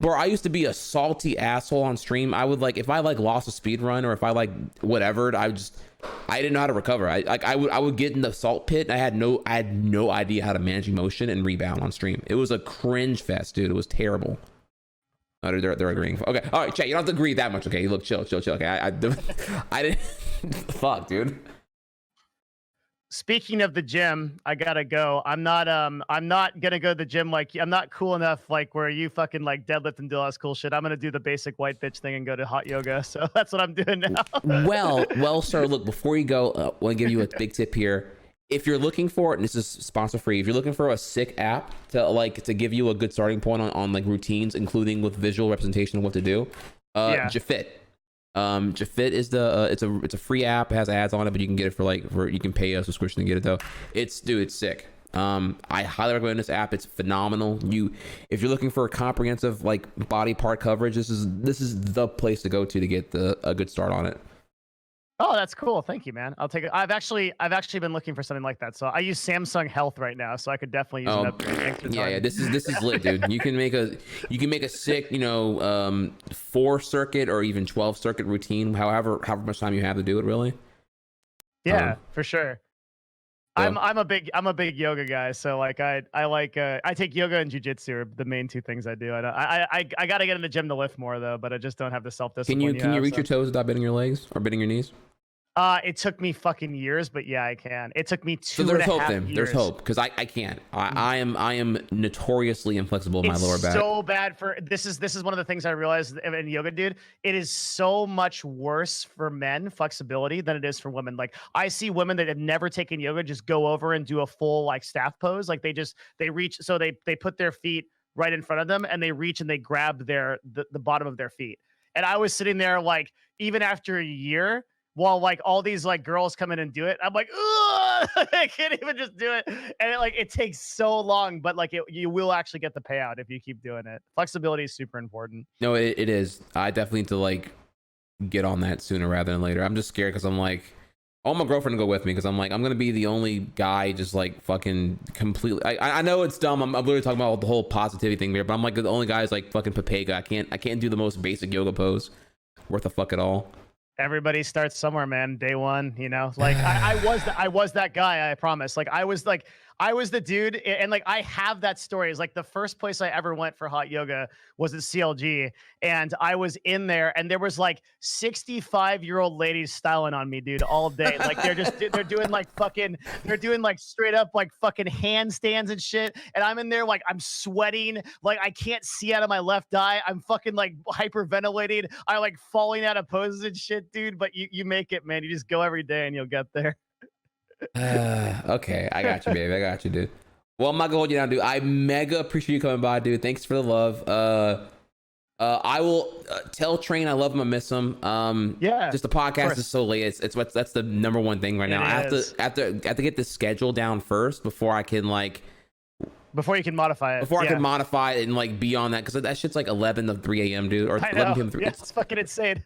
bro, I used to be a salty asshole on stream. I would like, if I like lost a speed run or if I like whatever, I didn't know how to recover. I would get in the salt pit. I had no idea how to manage emotion and rebound on stream. It was a cringe fest, dude. It was terrible. Oh, they're agreeing. Okay, all right, Chat. You don't have to agree that much. Okay, you look chill. Okay, I didn't. Fuck, dude. Speaking of the gym, I gotta go. I'm not gonna go to the gym like I'm not cool enough like where you fucking like deadlift and do all this cool shit. I'm gonna do the basic white bitch thing and go to hot yoga. So that's what I'm doing now. well, sir. Look, before you go, I want to give you a big tip here. If you're looking for, and this is sponsor free, if you're looking for a sick app to give you a good starting point on like routines, including with visual representation of what to do, Jafit. Jafit is it's a free app. It has ads on it, but you can get it for you can pay a subscription to get it though. It's sick. I highly recommend this app. It's phenomenal. If you're looking for a comprehensive like body part coverage, this is the place to go to get a good start on it. Oh, that's cool. Thank you, man. I'll take it. I've actually been looking for something like that. So I use Samsung Health right now, so I could definitely use an upgrade. Thanks for yeah, telling this me. is lit, dude. You can make a sick, 4-circuit or even 12-circuit routine, however much time you have to do it, really. Yeah, for sure. So- I'm a big yoga guy, so like I take yoga and jujitsu are the main two things I do. I gotta get in the gym to lift more though, but I just don't have the self discipline. Can you reach your toes without bending your legs or bending your knees? It took me fucking years, but yeah, I can. It took me two. So there's and a hope half then. years. There's hope because I can't. I am notoriously inflexible in my lower back. So bad for this is one of the things I realized in yoga, dude. It is so much worse for men flexibility than it is for women. Like I see women that have never taken yoga just go over and do a full like staff pose. Like they reach, so they put their feet right in front of them and they reach and they grab the bottom of their feet. And I was sitting there like even after a year, while like all these like girls come in and do it, I'm like, ugh! I can't even just do it. And it takes so long, but like you will actually get the payout if you keep doing it. Flexibility is super important. No, it is. I definitely need to like get on that sooner rather than later. I'm just scared because I'm like, I want my girlfriend to go with me because I'm like, I'm gonna be the only guy just like fucking completely. I know it's dumb. I'm literally talking about the whole positivity thing here, but I'm like the only guy is like fucking Papega. I can't do the most basic yoga pose worth a fuck at all. Everybody starts somewhere, man. Day one, like I was that guy. I promise. Like I was the dude, and like I have that story. It's like the first place I ever went for hot yoga was at CLG, and I was in there, and there was like 65-year-old ladies styling on me, dude, all day. Like they're doing like straight up like fucking handstands and shit, and I'm in there like I'm sweating, like I can't see out of my left eye. I'm fucking like hyperventilating. I like falling out of poses and shit, dude. But you make it, man. You just go every day, and you'll get there. Okay, I got you, baby. I got you, dude. Well, I'm not gonna hold you down, dude. I mega appreciate you coming by, dude. Thanks for the love. I will tell Train I love him, I miss him. Yeah, just the podcast is so late. That's the number one thing right now. I have to get the schedule down first before I can like. Before you can modify it. Before I can modify it and like be on that, because that shit's like 11 to 3 a.m., dude, or 11 p.m. Yeah, it's fucking insane.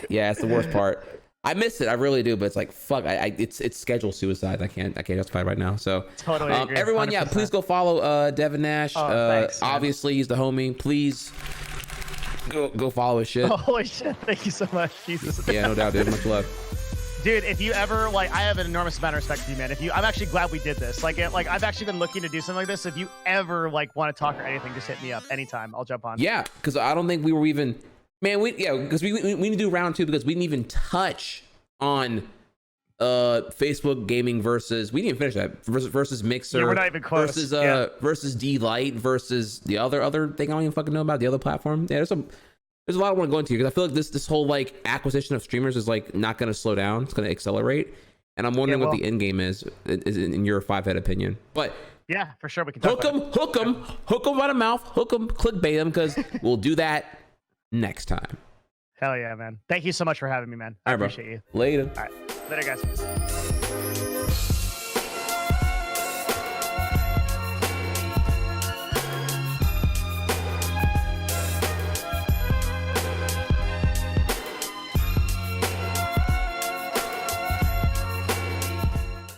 Yeah, it's the worst part. I miss it, I really do, but it's like fuck. It's schedule suicide. I can't justify it right now. So totally agree. Everyone, 100%. Yeah, please go follow DevinNash. Thanks, obviously, he's the homie. Please go follow his shit. Holy shit! Thank you so much, Jesus. Yeah, no doubt, dude. Much love. Dude, if you ever like, I have an enormous amount of respect for you, man. I'm actually glad we did this. Like I've actually been looking to do something like this. If you ever like want to talk or anything, just hit me up anytime. I'll jump on. Yeah, because I don't think we were even. Man, because we need to do round 2 because we didn't even touch on Facebook gaming versus, we didn't finish that, versus Mixer. Yeah, we're not even close. Versus D-Lite versus the other thing I don't even fucking know about, the other platform. Yeah, there's a lot I want to go into because I feel like this whole like acquisition of streamers is like not going to slow down. It's going to accelerate, and I'm wondering what the end game is in your 5-head opinion. But yeah, for sure we can talk hook them by the mouth, hook them, clickbait them, because we'll do that next time. Hell yeah, man. Thank you so much for having me, man. I appreciate you. Later. All right. Later, guys.